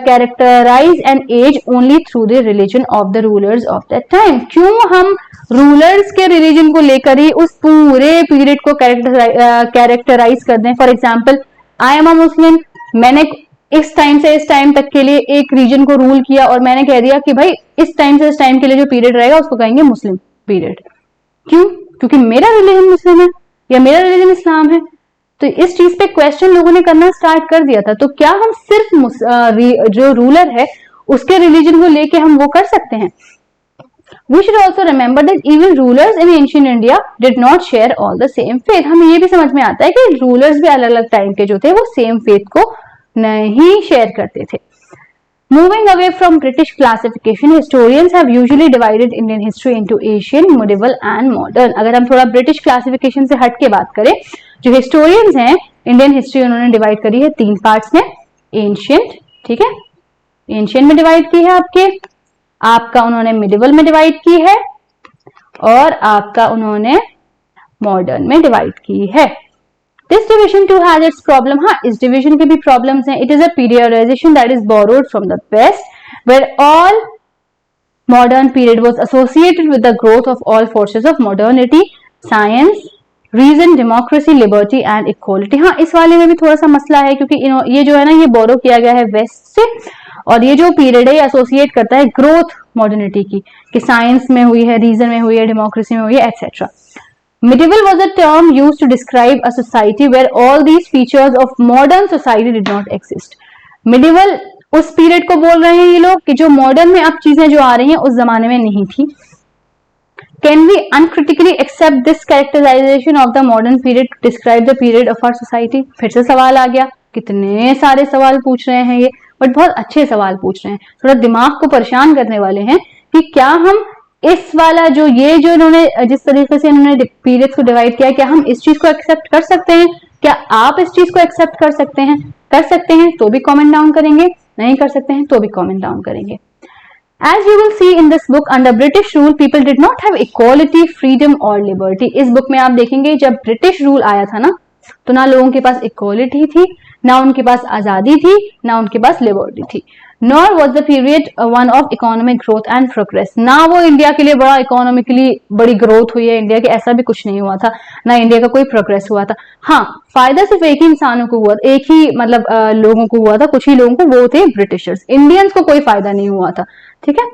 characterize an age only through the religion of the rulers of that time? क्यों हम रूलर्स के रिलीजन को लेकर ही उस पूरे पीरियड को कैरेक्टराइज कर दें? For example, I am a Muslim, मैंने इस टाइम से इस टाइम तक के लिए एक रीजन को रूल किया और मैंने कह दिया कि भाई इस टाइम से इस टाइम के लिए जो पीरियड रहेगा उसको कहेंगे मुस्लिम पीरियड। क्यों? क्योंकि मेरा रिलीजन मुस्लिम है या मेरा रिलीजन इस्लाम है। तो इस चीज पे क्वेश्चन लोगों ने करना स्टार्ट कर दिया था। तो क्या हम सिर्फ जो रूलर है उसके रिलीजन को लेके हम वो कर सकते हैं? We should also remember that even rulers in ancient India did not share all the same faith. हमें ये भी समझ में आता है कि रूलर्स भी अलग अलग टाइम के जो थे वो सेम फेथ को नहीं शेयर करते थे। Moving away from British classification, historians have usually divided Indian history into ancient, medieval and modern. अगर हम थोड़ा ब्रिटिश क्लासिफिकेशन से हट के बात करें, जो हिस्टोरियंस हैं इंडियन हिस्ट्री उन्होंने डिवाइड करी है 3 पार्ट्स में। एंशियंट, ठीक है, एंशियंट में डिवाइड की है आपका उन्होंने मिडिवल में डिवाइड की है और आपका उन्होंने मॉडर्न में डिवाइड की है। This division too has its problem. हाँ, इस division के भी problems हैं। It is a periodization that is borrowed from the West, where all modern period was associated with the growth of all forces of modernity, science, reason, democracy, liberty and equality. हाँ, इस वाले में भी थोड़ा सा मसला है क्योंकि ये जो है ना ये बोरो किया गया है वेस्ट से और ये जो पीरियड है ये एसोसिएट करता है ग्रोथ मॉडर्निटी की, कि साइंस में हुई है, रीजन में हुई है, डेमोक्रेसी में हुई है, etcetera. Medieval was a term used to describe a society where all these features of modern society did not exist. Medieval उस पीरियड को बोल रहे हैं ये लोग कि जो मॉडर्न में अब चीजें जो आ रही हैं उस जमाने में नहीं थी। Can we uncritically accept this characterization of the modern period to describe the period of our society? फिर से सवाल आ गया, कितने सारे सवाल पूछ रहे हैं ये, बट बहुत अच्छे सवाल पूछ रहे हैं, थोड़ा दिमाग को परेशान करने वाले हैं कि क्या हम इस वाला जो इन्होंने जिस तरीके से इन्होंने पीरियड्स को डिवाइड किया, क्या हम इस चीज को एक्सेप्ट कर सकते हैं? क्या आप इस चीज को एक्सेप्ट कर सकते हैं? कर सकते हैं तो भी कमेंट डाउन करेंगे, नहीं कर सकते हैं तो भी कमेंट डाउन करेंगे। As you will see in this book, under British rule, people did not have equality, freedom or liberty. इस बुक में आप देखेंगे जब ब्रिटिश रूल आया था ना, तो ना लोगों के पास इक्वालिटी थी, ना उनके पास आजादी थी, ना उनके पास लिबर्टी थी। Nor was the period one of economic growth and progress. ना वो इंडिया के लिए बड़ा इकोनॉमिकली बड़ी ग्रोथ हुई है इंडिया की, ऐसा भी कुछ नहीं हुआ था, ना इंडिया का कोई प्रोग्रेस हुआ था। हाँ, फायदा सिर्फ एक ही इंसानों को हुआ, एक ही मतलब लोगों को हुआ था, कुछ ही लोगों को, वो थे ब्रिटिशर्स। इंडियंस को कोई फायदा नहीं हुआ था, ठीक है।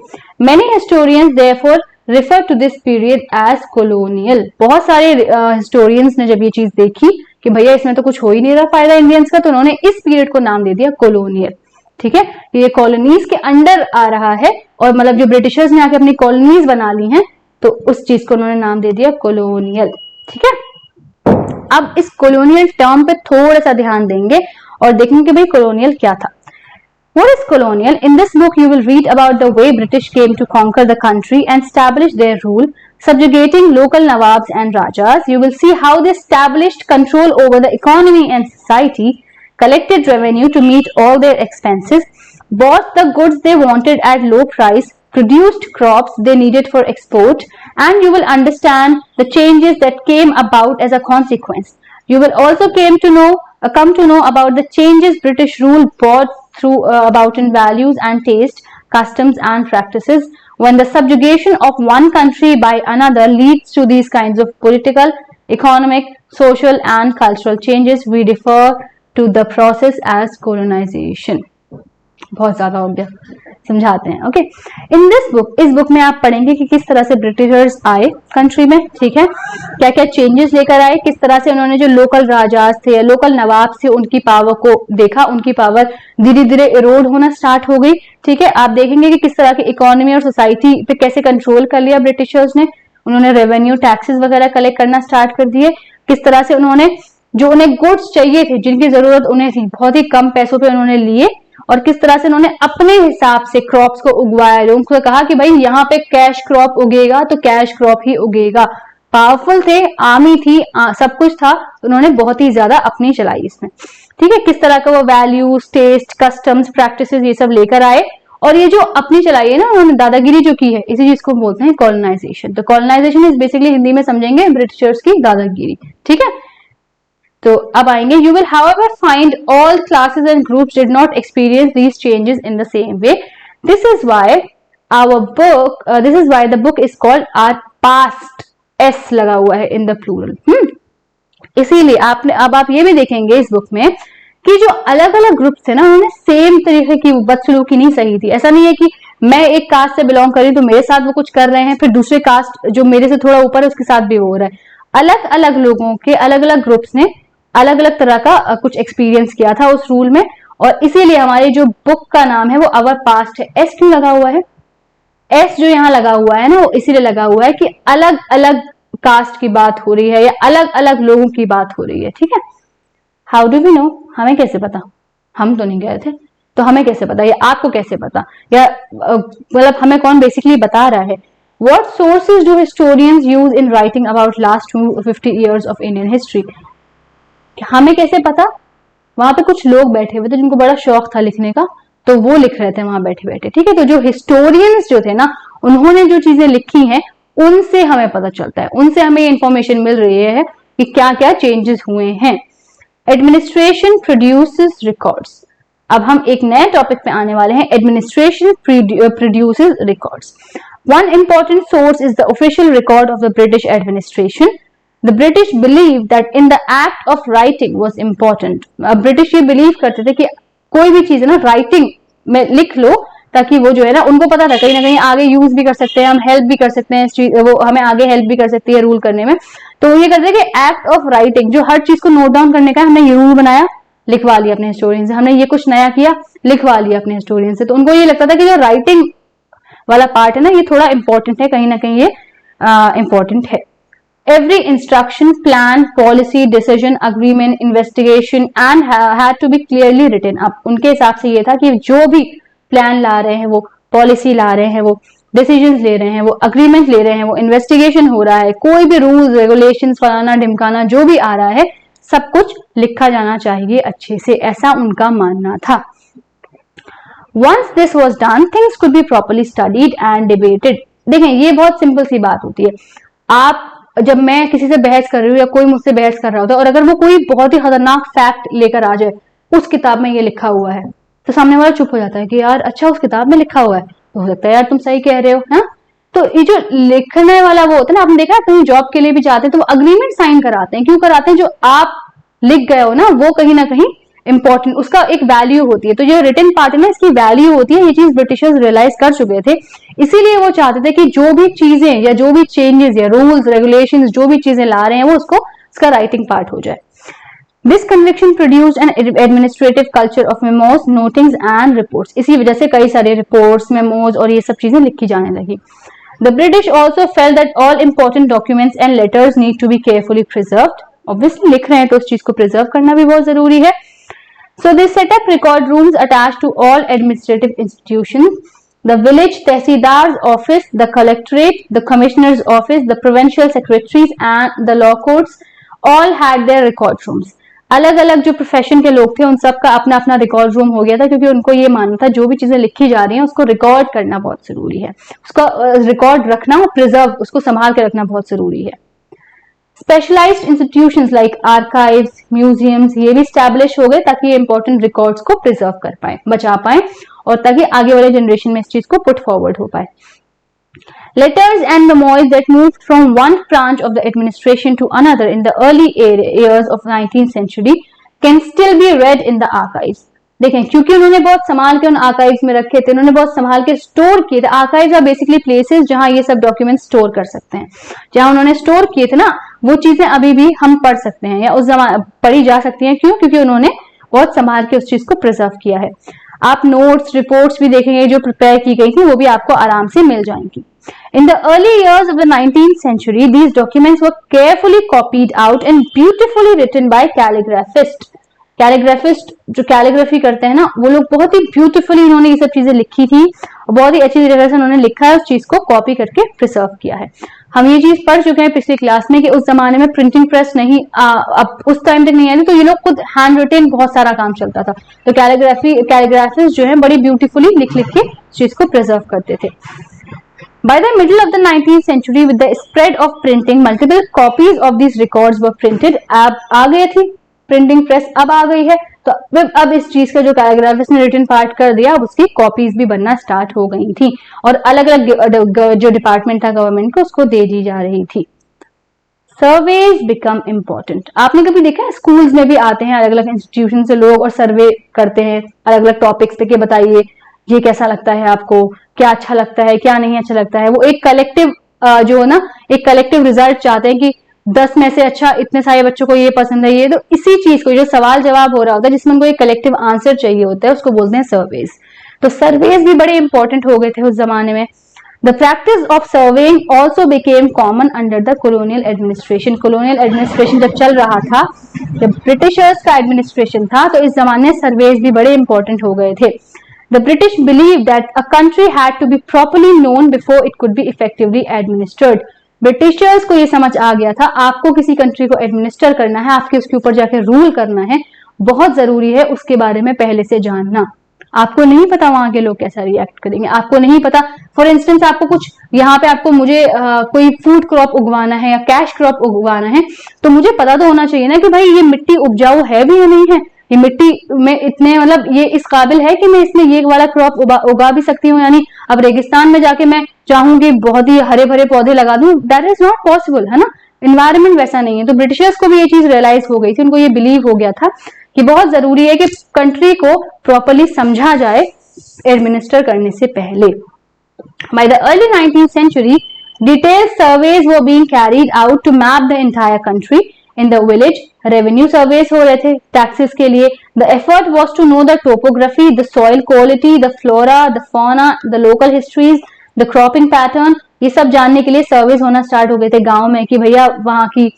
Many historians therefore refer to this period as colonial. बहुत सारे हिस्टोरियंस ने जब ये चीज देखी कि भैया इसमें तो कुछ हो ही नहीं रहा फायदा इंडियंस का, तो उन्होंने इस पीरियड को नाम दे दिया कॉलोनियल, ठीक है। ये कॉलोनीज के अंडर आ रहा है और मतलब जो ब्रिटिशर्स ने आके अपनी कॉलोनीज बना ली हैं तो उस चीज को उन्होंने नाम दे दिया कॉलोनियल, ठीक है। अब इस कॉलोनियल टर्म पे थोड़ा सा ध्यान देंगे और देखेंगे कि भाई कॉलोनियल क्या था। What is colonial? In this book you will read about the way British came to conquer the country and establish their rule, subjugating local nawabs and rajas. You will see how they established control over the economy and society, collected revenue to meet all their expenses, bought the goods they wanted at low price, produced crops they needed for export, and you will understand the changes that came about as a consequence. You will also come to know about the changes British rule brought about in values and taste, customs and practices. When the subjugation of one country by another leads to these kinds of political, economic, social and cultural changes, we refer to the process as colonization. बहुत ज्यादा हो गया, समझाते हैं। Okay, in this book, इस book में आप पढ़ेंगे कि किस तरह से ब्रिटिशर्स आए कंट्री में, ठीक है, क्या क्या चेंजेस लेकर आए, किस तरह से उन्होंने जो लोकल राजाज थे या लोकल नवाब थे उनकी पावर को देखा, उनकी पावर धीरे धीरे इरोड होना स्टार्ट हो गई, ठीक है। आप देखेंगे कि किस तरह की इकोनॉमी और सोसाइटी पे कैसे कंट्रोल कर लिया ब्रिटिशर्स ने, उन्होंने रेवेन्यू टैक्सेस वगैरह कलेक्ट करना स्टार्ट कर दिए, किस तरह से उन्होंने जो उन्हें गुड्स चाहिए थे जिनकी जरूरत उन्हें थी बहुत ही कम पैसों पे उन्होंने लिए और किस तरह से उन्होंने अपने हिसाब से क्रॉप्स को उगवाया। लोगों को कहा कि भाई यहाँ पे कैश क्रॉप उगेगा तो कैश क्रॉप ही उगेगा। पावरफुल थे, आर्मी थी, सब कुछ था, उन्होंने बहुत ही ज्यादा अपनी चलाई इसमें, ठीक है। किस तरह का वो वैल्यूज, टेस्ट, कस्टम्स, प्रैक्टिसेस ये सब लेकर आए और ये जो अपनी चलाई है ना उन्होंने दादागिरी जो की है, इसी चीज को बोलते हैं कॉलोनाइजेशन। तो कॉलोनाइजेशन इज बेसिकली हिंदी में समझेंगे ब्रिटिशर्स की दादागिरी, ठीक है। तो अब आएंगे, you will however find all classes and groups did not experience these changes in the same way. This is why the book is called our past. S लगा हुआ है इन द प्लूरल. इसीलिए आपने अब आप ये भी देखेंगे इस बुक में कि जो अलग अलग ग्रुप्स थे ना, उन्होंने सेम तरीके की बदसलूकी नहीं सही थी. ऐसा नहीं है कि मैं एक कास्ट से बिलोंग करी तो मेरे साथ वो कुछ कर रहे हैं, फिर दूसरे कास्ट जो मेरे से थोड़ा ऊपर है उसके साथ भी वो हो रहा है. अलग अलग लोगों के अलग अलग ग्रुप्स ने अलग अलग तरह का कुछ एक्सपीरियंस किया था उस रूल में, और इसीलिए हमारी जो बुक का नाम है वो अवर पास्ट है. एस क्यों लगा हुआ है? एस जो यहाँ लगा हुआ है ना, वो इसीलिए लगा हुआ है कि अलग अलग कास्ट की बात हो रही है या अलग अलग लोगों की बात हो रही है. ठीक है. How do we know? हमें कैसे पता? हम तो नहीं गए थे, तो हमें कैसे पता, या आपको कैसे पता, या मतलब हमें कौन बेसिकली बता रहा है? What sources do historians use in writing about last 250 years of Indian history? हमें कैसे पता? वहां पे कुछ लोग बैठे हुए थे जिनको बड़ा शौक था लिखने का, तो वो लिख रहे थे वहां बैठे बैठे. ठीक है. तो जो हिस्टोरियंस जो थे ना, उन्होंने जो चीजें लिखी हैं उनसे हमें पता चलता है, उनसे हमें इंफॉर्मेशन मिल रही है कि क्या क्या चेंजेस हुए हैं. Administration produces records. अब हम एक नए टॉपिक पे आने वाले हैं. Administration produces records. One important source is the official record of the British administration. The British believed that in the act of writing was important. British ये believe करते थे कि कोई भी चीज है ना writing में लिख लो, ताकि वो जो है ना, उनको पता था कहीं ना कहीं आगे यूज भी कर सकते हैं, हम हेल्प भी कर सकते हैं, वो हमें आगे हेल्प भी कर सकती है रूल करने में. तो ये करते हैं कि एक्ट ऑफ राइटिंग, जो हर चीज को नोट डाउन करने का, हमने ये रूल बनाया, लिखवा लिया अपने हिस्टोरियन से, हमने ये कुछ नया किया, लिखवा लिया अपने हिस्टोरियन से. तो उनको ये लगता था कि जो राइटिंग वाला पार्ट है ना, ये थोड़ा इंपॉर्टेंट है, कहीं ना कहीं ये इंपॉर्टेंट है. Every instruction, plan, policy, decision, agreement, investigation and had to be clearly written. अब उनके हिसाब से ये था कि जो भी प्लान ला रहे हैं, वो पॉलिसी ला रहे हैं, वो डिसीजन ले रहे हैं, वो अग्रीमेंट ले रहे हैं, वो इन्वेस्टिगेशन हो रहा है, कोई भी रूल्स रेगुलेशन फलाना ढिमकाना जो भी आ रहा है, सब कुछ लिखा जाना चाहिए अच्छे से, ऐसा उनका मानना था. Once this was done, things could be properly studied and debated. देखें, ये बहुत सिंपल सी बात होती है. आप जब मैं किसी से बहस कर रही हूँ या कोई मुझसे बहस कर रहा होता है, और अगर वो कोई बहुत ही खतरनाक फैक्ट लेकर आ जाए, उस किताब में ये लिखा हुआ है, तो सामने वाला चुप हो जाता है कि यार अच्छा उस किताब में लिखा हुआ है, तो हो सकता है यार तुम सही कह रहे हो. है. तो ये जो लिखने वाला वो होता है ना, आपने देखा कहीं जॉब के लिए भी जाते हैं तो वो अग्रीमेंट साइन कराते हैं. क्यों कराते हैं? जो आप लिख गए हो ना, वो कहीं ना कहीं इंपॉर्टेंट, उसका एक वैल्यू होती है. तो जो रिटन पार्ट है ना, इसकी वैल्यू होती है. ये चीज ब्रिटिशर्स रियलाइज कर चुके थे, इसीलिए वो चाहते थे कि जो भी चीजें या जो भी चेंजेस या रूल्स रेगुलेशंस जो भी चीजें ला रहे हैं, वो उसका राइटिंग पार्ट हो जाए. This conviction produced N administrative culture of memos, notings and reports. इसी वजह से कई सारे रिपोर्ट्स, मेमोज और ये सब चीजें लिखी जाने लगी. The British also felt that all important documents and letters need to be carefully preserved. Obviously लिख रहे हैं तो उस चीज को प्रिजर्व करना भी बहुत जरूरी है. So they set up record rooms attached to all administrative institutions. The village tehsildar's office, the collectorate, the commissioner's office, the provincial secretaries and the law courts all had their record rooms. अलग अलग जो profession के लोग थे उन सब का अपना अपना रिकॉर्ड रूम हो गया था, क्योंकि उनको ये मानना था जो भी चीजें लिखी जा रही हैं उसको रिकॉर्ड करना बहुत जरूरी है, उसका रिकॉर्ड रखना, प्रिजर्व, उसको संभाल के रखना बहुत जरूरी है. Specialised institutions like archives, museums, ये भी स्टैब्लिश हो गए ताकि ये इंपॉर्टेंट रिकॉर्ड्स को प्रिजर्व कर पाए, बचा पाए, और ताकि आगे वाले जनरेशन में इस चीज को पुट फॉरवर्ड हो पाए. Letters and memoirs that moved from one branch of the administration to another in the early years of 19th century can still be read in the archives. देखें, क्योंकि उन्होंने बहुत संभाल के उन आर्काइव्स में रखे थे, उन्होंने बहुत संभाल के स्टोर किए थे. आर्काइव्स आर बेसिकली प्लेसेस जहां ये सब डॉक्यूमेंट स्टोर कर सकते हैं. जहां उन्होंने स्टोर किए थे ना, वो चीजें अभी भी हम पढ़ सकते हैं या उस जमाने पढ़ी जा सकती हैं. क्यों? क्योंकि उन्होंने बहुत संभाल के उस चीज को प्रिजर्व किया है. आप नोट्स, रिपोर्ट्स भी देखेंगे जो प्रिपेयर की गई थी, वो भी आपको आराम से मिल जाएंगी. In the early years of the 19th century, these documents were carefully copied out and beautifully written by calligraphists. कैलीग्राफिस्ट जो कैलीग्राफी करते हैं ना, वो लोग बहुत ही ब्यूटीफुली उन्होंने ये सब चीजें लिखी थी, और बहुत ही अच्छी तरीके से उन्होंने लिखा है, उस चीज को कॉपी करके प्रिजर्व किया है. हम ये चीज पढ़ चुके हैं पिछली क्लास में कि उस जमाने में प्रिंटिंग प्रेस नहीं, अब उस टाइम तक नहीं आई थी, तो ये लोग खुद हैंड रिटन बहुत सारा काम चलता था. तो कैलीग्राफिस्ट जो है बड़ी ब्यूटीफुली लिख लिख के चीज को प्रिजर्व करते थे. By the middle of the 19th century, with the spread of printing, multiple copies of these records were printed. अब आ गए थी प्रिंटिंग प्रेस अब आ गई है, तो अब इस चीज का जो कैलीग्राफिस्ट ने रिटन पार्ट कर दिया, अब उसकी कॉपीज भी बनना स्टार्ट हो गई थी और अलग अलग जो डिपार्टमेंट था गवर्नमेंट को उसको दे दी जा रही थी। Surveys become important. आपने कभी देखा है स्कूल्स में भी आते हैं अलग अलग इंस्टीट्यूशन से लोग और सर्वे करते हैं अलग अलग टॉपिक्स पे कि बताइए ये कैसा लगता है आपको, क्या अच्छा लगता है, क्या नहीं अच्छा लगता है। वो एक कलेक्टिव जो ना एक कलेक्टिव रिजल्ट चाहते हैं कि 10 में से अच्छा इतने सारे बच्चों को ये पसंद है ये, तो इसी चीज को जो सवाल जवाब हो रहा होता है जिसमें उनको एक कलेक्टिव आंसर चाहिए होता है उसको बोलते हैं सर्वेज। तो सर्वेज भी बड़े इंपॉर्टेंट हो गए थे उस जमाने में। The practice of surveying also became common under the colonial administration. Colonial administration जब चल रहा था, जब ब्रिटिशर्स का एडमिनिस्ट्रेशन था, तो इस जमाने सर्वेज भी बड़े इंपॉर्टेंट हो गए थे। The British believed that a country had to be properly known before it could be effectively administered. Britishers को ये समझ आ गया था आपको किसी कंट्री को एडमिनिस्टर करना है, आपके उसके ऊपर जाके रूल करना है, बहुत जरूरी है उसके बारे में पहले से जानना। आपको नहीं पता वहां के लोग कैसा रिएक्ट करेंगे, आपको नहीं पता। फॉर इंस्टेंस आपको कुछ यहाँ पे आपको मुझे कोई फूड क्रॉप उगवाना है या कैश क्रॉप उगवाना है, तो मुझे पता तो होना चाहिए ना कि भाई ये मिट्टी उपजाऊ है भी या नहीं है, ये मिट्टी में इतने मतलब ये इस काबिल है कि मैं इसमें ये वाला क्रॉप उगा भी सकती हूँ। यानी अब रेगिस्तान में जाके मैं चाहूंगी बहुत ही हरे भरे पौधे लगा दूं, दैट इज नॉट पॉसिबल, है ना। इन्वायरमेंट वैसा नहीं है। तो ब्रिटिशर्स को भी ये चीज रियलाइज हो गई थी, उनको ये बिलीव हो गया था कि बहुत जरूरी है कि कंट्री को प्रॉपर्ली समझा जाए एडमिनिस्टर करने से पहले। By the early 19th century, detailed surveys were being carried out to map the entire country. In the village, revenue surveys हो रहे थे taxes के लिए. The effort was to know the topography, the soil quality, the flora, the fauna, the local histories, the cropping pattern. ये सब जानने के लिए सर्वेज होना स्टार्ट हो गए थे गांव में कि भैया वहां की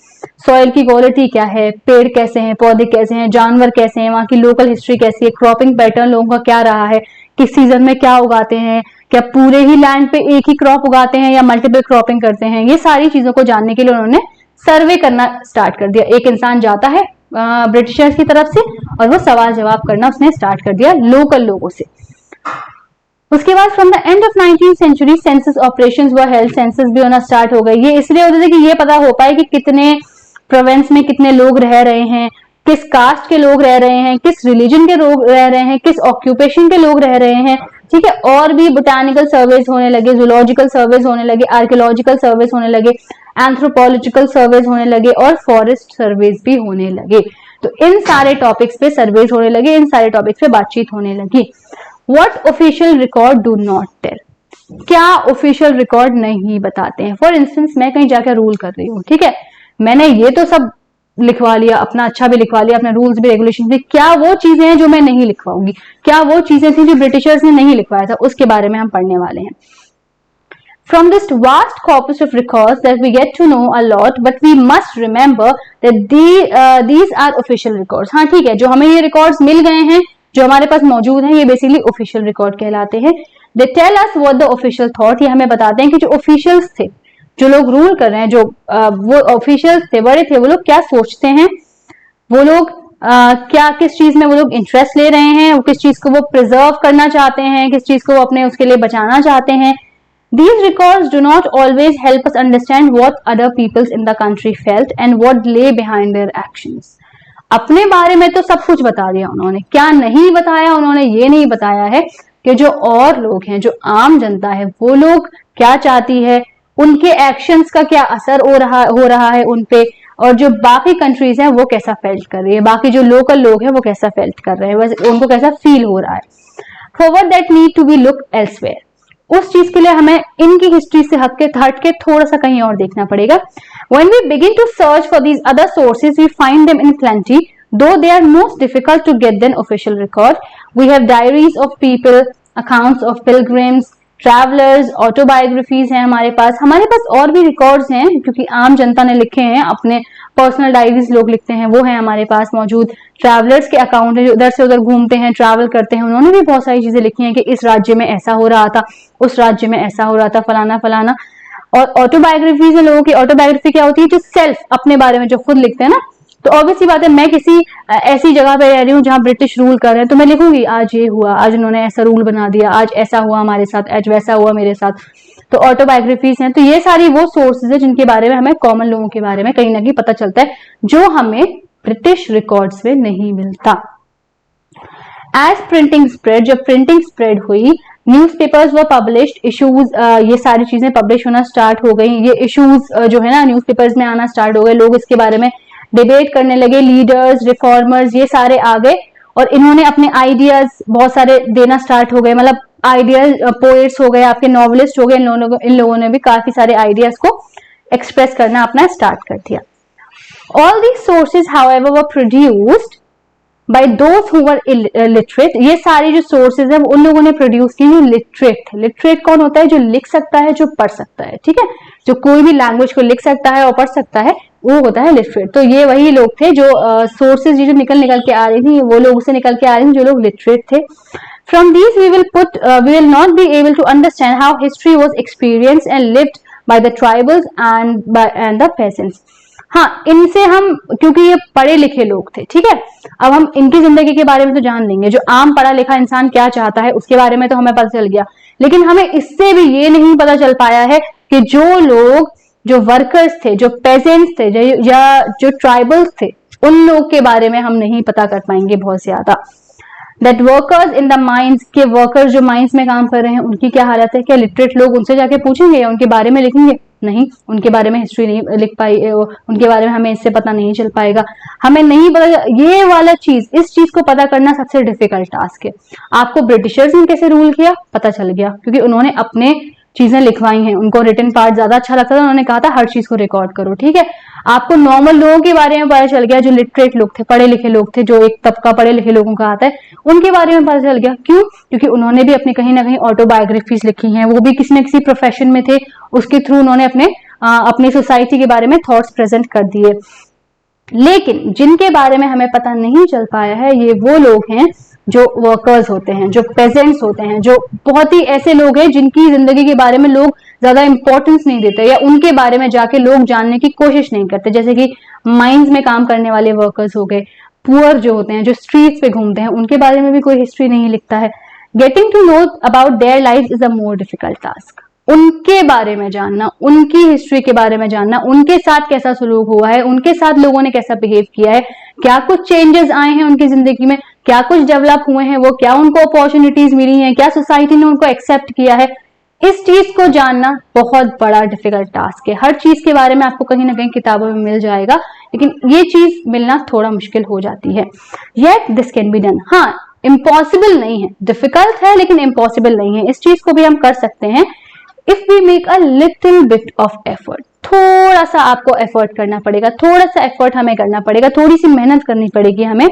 सॉइल की क्वालिटी क्या है, पेड़ कैसे हैं, पौधे कैसे हैं, जानवर कैसे हैं, वहां की लोकल हिस्ट्री कैसी है, क्रॉपिंग पैटर्न लोगों का क्या रहा है, किस सीजन में क्या उगाते हैं, क्या पूरे ही लैंड पे एक ही क्रॉप उगाते हैं या मल्टीपल क्रॉपिंग करते हैं। ये सारी चीजों को जानने के लिए उन्होंने सर्वे करना स्टार्ट कर दिया। एक इंसान जाता है ब्रिटिशर्स की तरफ से और वो सवाल जवाब करना उसने स्टार्ट कर दिया लोकल लोगों से। उसके बाद from the end of 19th century census operations were held, census भी होना स्टार्ट हो गई। ये इसलिए होते थे कि ये पता हो पाए कि कितने प्रोविंस में कितने लोग रह रहे हैं, किस कास्ट के लोग रह रहे हैं, किस रिलीजन के लोग रह रहे हैं, किस ऑक्यूपेशन के लोग रह रहे हैं, ठीक है। और भी बोटानिकल सर्वेज होने लगे, जूलॉजिकल सर्वेज होने लगे, आर्कियोलॉजिकल सर्वेज होने लगे, एंथ्रोपोलॉजिकल सर्वेज होने लगे और फॉरेस्ट सर्वेज भी होने लगे। तो इन सारे टॉपिक्स पे सर्वेज होने लगे, इन सारे टॉपिक्स पे बातचीत होने लगी। What official record do not tell? क्या ऑफिशियल रिकॉर्ड नहीं बताते हैं। फॉर इंस्टेंस मैं कहीं जाकर रूल कर रही हूँ, ठीक है, मैंने ये तो सब लिखवा लिया, अपना अच्छा भी लिखवा लिया, अपने रूल्स भी रेगुलेशन भी, क्या वो चीजें हैं जो मैं नहीं लिखवाऊंगी, क्या वो चीजें थी जो ब्रिटिशर्स ने नहीं लिखवाया था, उसके बारे में हम पढ़ने वाले हैं। From this vast corpus of records that we get to know a lot, but we must remember that these are official records. हाँ ठीक है, जो हमें ये रिकॉर्ड्स मिल गए हैं, जो हमारे पास मौजूद हैं, ये बेसिकली ऑफिशियल रिकॉर्ड कहलाते हैं। They tell us what the official thought, ये हमें बताते हैं कि जो ऑफिशियल्स थे, जो लोग रूल कर रहे हैं, जो वो ऑफिशियल्स थे, बड़े थे, वो लोग क्या सोचते हैं, वो लोग क्या किस चीज में वो लोग इंटरेस्ट ले रहे हैं, किस चीज को वो प्रिजर्व करना चाहते हैं, किस चीज को वो अपने उसके लिए बचाना चाहते हैं। These records do not always help us understand what other peoples in the country felt and what lay behind their actions. अपने बारे में तो सब कुछ बता दिया उन्होंने, क्या नहीं बताया उन्होंने ये नहीं बताया है कि जो और लोग हैं, जो आम जनता है, वो लोग क्या चाहती है, उनके एक्शंस का क्या असर हो रहा है उन पे, और जो बाकी कंट्रीज हैं वो कैसा फेल्ट कर रही है, बाकी जो लोकल लोग हैं वो कैसा फेल्ट कर रहे हैं, वैसे उनको कैसा फील हो रहा है। Forward that need to be look elsewhere, उस चीज के लिए हमें इनकी हिस्ट्री से हट के थोड़ा सा कहीं और देखना पड़ेगा। When we begin to search for these other sources, we find them in plenty, though they are most difficult to get than official record. We have diaries of people, accounts of pilgrims, travelers, autobiographies हैं हमारे पास और भी records हैं क्योंकि आम जनता ने लिखे हैं, अपने पर्सनल डायरीज लोग लिखते हैं, वो है हमारे पास मौजूद। ट्रैवलर्स के अकाउंट है जो इधर से उधर घूमते हैं, ट्रैवल करते हैं, उन्होंने भी बहुत सारी चीजें लिखी हैं कि इस राज्य में ऐसा हो रहा था, उस राज्य में ऐसा हो रहा था, फलाना फलाना। और ऑटोबायोग्राफीज है, लोगों की ऑटोबायोग्राफी क्या होती है, जो सेल्फ अपने बारे में जो खुद लिखते हैं ना। तो ऑब्वियसली बात है, मैं किसी ऐसी जगह पे रह रही हूँ जहां ब्रिटिश रूल कर रहे हैं, तो मैं लिखूंगी आज ये हुआ, आज उन्होंने ऐसा रूल बना दिया, आज ऐसा हुआ हमारे साथ, आज वैसा हुआ मेरे साथ। तो ऑटोबायोग्राफीज हैं। तो ये सारी वो सोर्सेज है जिनके बारे में हमें कॉमन लोगों के बारे में कहीं ना कहीं पता चलता है, जो हमें ब्रिटिश रिकॉर्ड्स में नहीं मिलता। एज प्रिंटिंग स्प्रेड, जब प्रिंटिंग स्प्रेड हुई, न्यूज़पेपर्स व पब्लिश्ड, इश्यूज, ये सारी चीजें पब्लिश होना स्टार्ट हो गई, ये इश्यूज जो है ना न्यूज़पेपर्स में आना स्टार्ट हो गए, लोग इसके बारे में डिबेट करने लगे, लीडर्स, रिफॉर्मर्स ये सारे आ गए और इन्होंने अपने आइडियाज बहुत सारे देना स्टार्ट हो गए, मतलब आइडियाज, पोएट्स हो गए, आपके नॉवलिस्ट हो गए, इन लोगों ने भी काफी सारे आइडियाज को एक्सप्रेस करना अपना स्टार्ट कर दिया। All these sources however were produced by those who were literate, ये सारी जो सोर्सेज है वो उन लोगों ने प्रोड्यूस की जो लिटरेट थे। लिटरेट कौन होता है? जो लिख सकता है, जो पढ़ सकता है, ठीक है, जो कोई भी लैंग्वेज को लिख सकता है और पढ़ सकता है, वो होता है लिटरेट। तो ये वही लोग थे जो सोर्सेज जो निकल के आ रही थी, वो लोग से निकल के आ रही थी जो लोग लिटरेट थे। From these we will not be able to understand how history was experienced and lived by the tribals and the peasants. हाँ, इनसे हम, क्योंकि ये पढ़े लिखे लोग थे, ठीक है, अब हम इनकी जिंदगी के बारे में तो जान लेंगे, जो आम पढ़ा लिखा इंसान क्या चाहता है उसके बारे में तो हमें पता चल गया, लेकिन हमें इससे भी ये नहीं पता चल पाया है कि जो लोग, जो वर्कर्स थे, जो पेजेंट्स थे, या जो ट्राइबल्स थे, उन लोग के बारे में हम नहीं पता कर पाएंगे बहुत ज्यादा। That workers in the mines, के वर्कर्स जो माइंस में काम कर रहे हैं उनकी क्या हालत है? क्या लिटरेट लोग उनसे जाके पूछेंगे या उनके बारे में लिखेंगे? नहीं, उनके बारे में हिस्ट्री नहीं लिख पाई, उनके बारे में हमें इससे पता नहीं चल पाएगा, हमें नहीं पता। ये वाला चीज, इस चीज को पता करना सबसे डिफिकल्ट टास्क है। आपको ब्रिटिशर्स ने कैसे रूल किया पता चल गया, क्योंकि उन्होंने अपने चीजें लिखवाई हैं, उनको रिटन पार्ट ज्यादा अच्छा लगता था, उन्होंने कहा था हर चीज को रिकॉर्ड करो, ठीक है। आपको नॉर्मल लोगों के बारे में पता चल गया, जो लिटरेट लोग थे, पढ़े लिखे लोग थे, जो एक तबका पढ़े लिखे लोगों का आता है, उनके बारे में पता चल गया। क्यों? क्योंकि उन्होंने भी अपने कहीं ना कहीं ऑटोबायोग्राफीज लिखी हैं, वो भी किसी न किसी प्रोफेशन में थे, उसके थ्रू उन्होंने अपनी सोसाइटी के बारे में थॉट्स प्रेजेंट कर दिए। लेकिन जिनके बारे में हमें पता नहीं चल पाया है, ये वो लोग हैं जो वर्कर्स होते हैं, जो पेजेंट्स होते हैं, जो बहुत ही ऐसे लोग हैं जिनकी जिंदगी के बारे में लोग ज्यादा इंपॉर्टेंस नहीं देते, या उनके बारे में जाके लोग जानने की कोशिश नहीं करते। जैसे कि माइंस में काम करने वाले वर्कर्स हो गए, पुअर जो होते हैं, जो स्ट्रीट्स पे घूमते हैं, उनके बारे में भी कोई हिस्ट्री नहीं लिखता है। Getting to know about their life is a more difficult task. उनके बारे में जानना, उनकी हिस्ट्री के बारे में जानना, उनके साथ कैसा सलूक हुआ है, उनके साथ लोगों ने कैसा बिहेव किया है, क्या कुछ चेंजेस आए हैं उनकी जिंदगी में, क्या कुछ डेवलप हुए हैं, वो क्या उनको अपॉर्चुनिटीज मिली हैं, क्या सोसाइटी ने उनको एक्सेप्ट किया है, इस चीज को जानना बहुत बड़ा डिफिकल्ट टास्क है। हर चीज के बारे में आपको कहीं ना कहीं किताबों में मिल जाएगा, लेकिन ये चीज मिलना थोड़ा मुश्किल हो जाती है। Yet this can be done. हाँ, इम्पॉसिबल नहीं है, डिफिकल्ट है लेकिन इम्पॉसिबल नहीं है, इस चीज को भी हम कर सकते हैं if we make a little bit of effort. थोड़ा सा आपको एफर्ट करना पड़ेगा, थोड़ा सा एफर्ट हमें करना पड़ेगा, थोड़ी सी मेहनत करनी पड़ेगी हमें।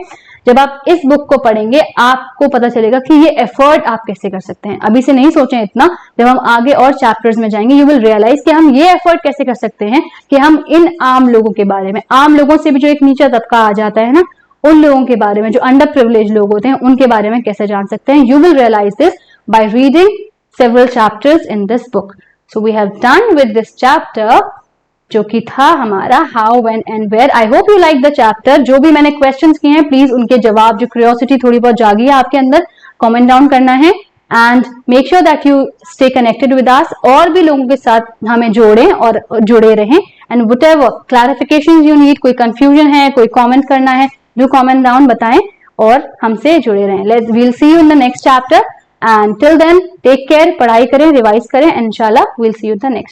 जब आप इस बुक को पढ़ेंगे आपको पता चलेगा कि ये एफर्ट आप कैसे कर सकते हैं। अभी से नहीं सोचें इतना, जब हम आगे और चैप्टर्स में जाएंगे यू विल रियलाइज कि हम ये एफर्ट कैसे कर सकते हैं कि हम इन आम लोगों के बारे में, आम लोगों से भी जो एक नीचा तबका आ जाता है ना, उन लोगों के बारे में, जो अंडर प्रिविलेज लोग होते हैं, उनके बारे में कैसे जान सकते हैं। You will realise this by reading several chapters in this book. So we have done with this chapter, जो कि था हमारा how, when and where. I hope you like the chapter. जो भी मैंने questions किए हैं प्लीज उनके जवाब, जो क्यूरियोसिटी थोड़ी बहुत जागी है आपके अंदर, कमेंट डाउन करना है and make sure that you stay connected with us. और भी लोगों के साथ हमें जोड़ें और जुड़े रहें, and whatever clarifications you need, कोई confusion है, कोई comment करना है, do comment down, बताएं और हमसे जुड़े रहें. We'll see you in the next chapter. And till then, take care, पढ़ाई करें, रिवाइज करें, इंशाल्लाह we'll see you in the next.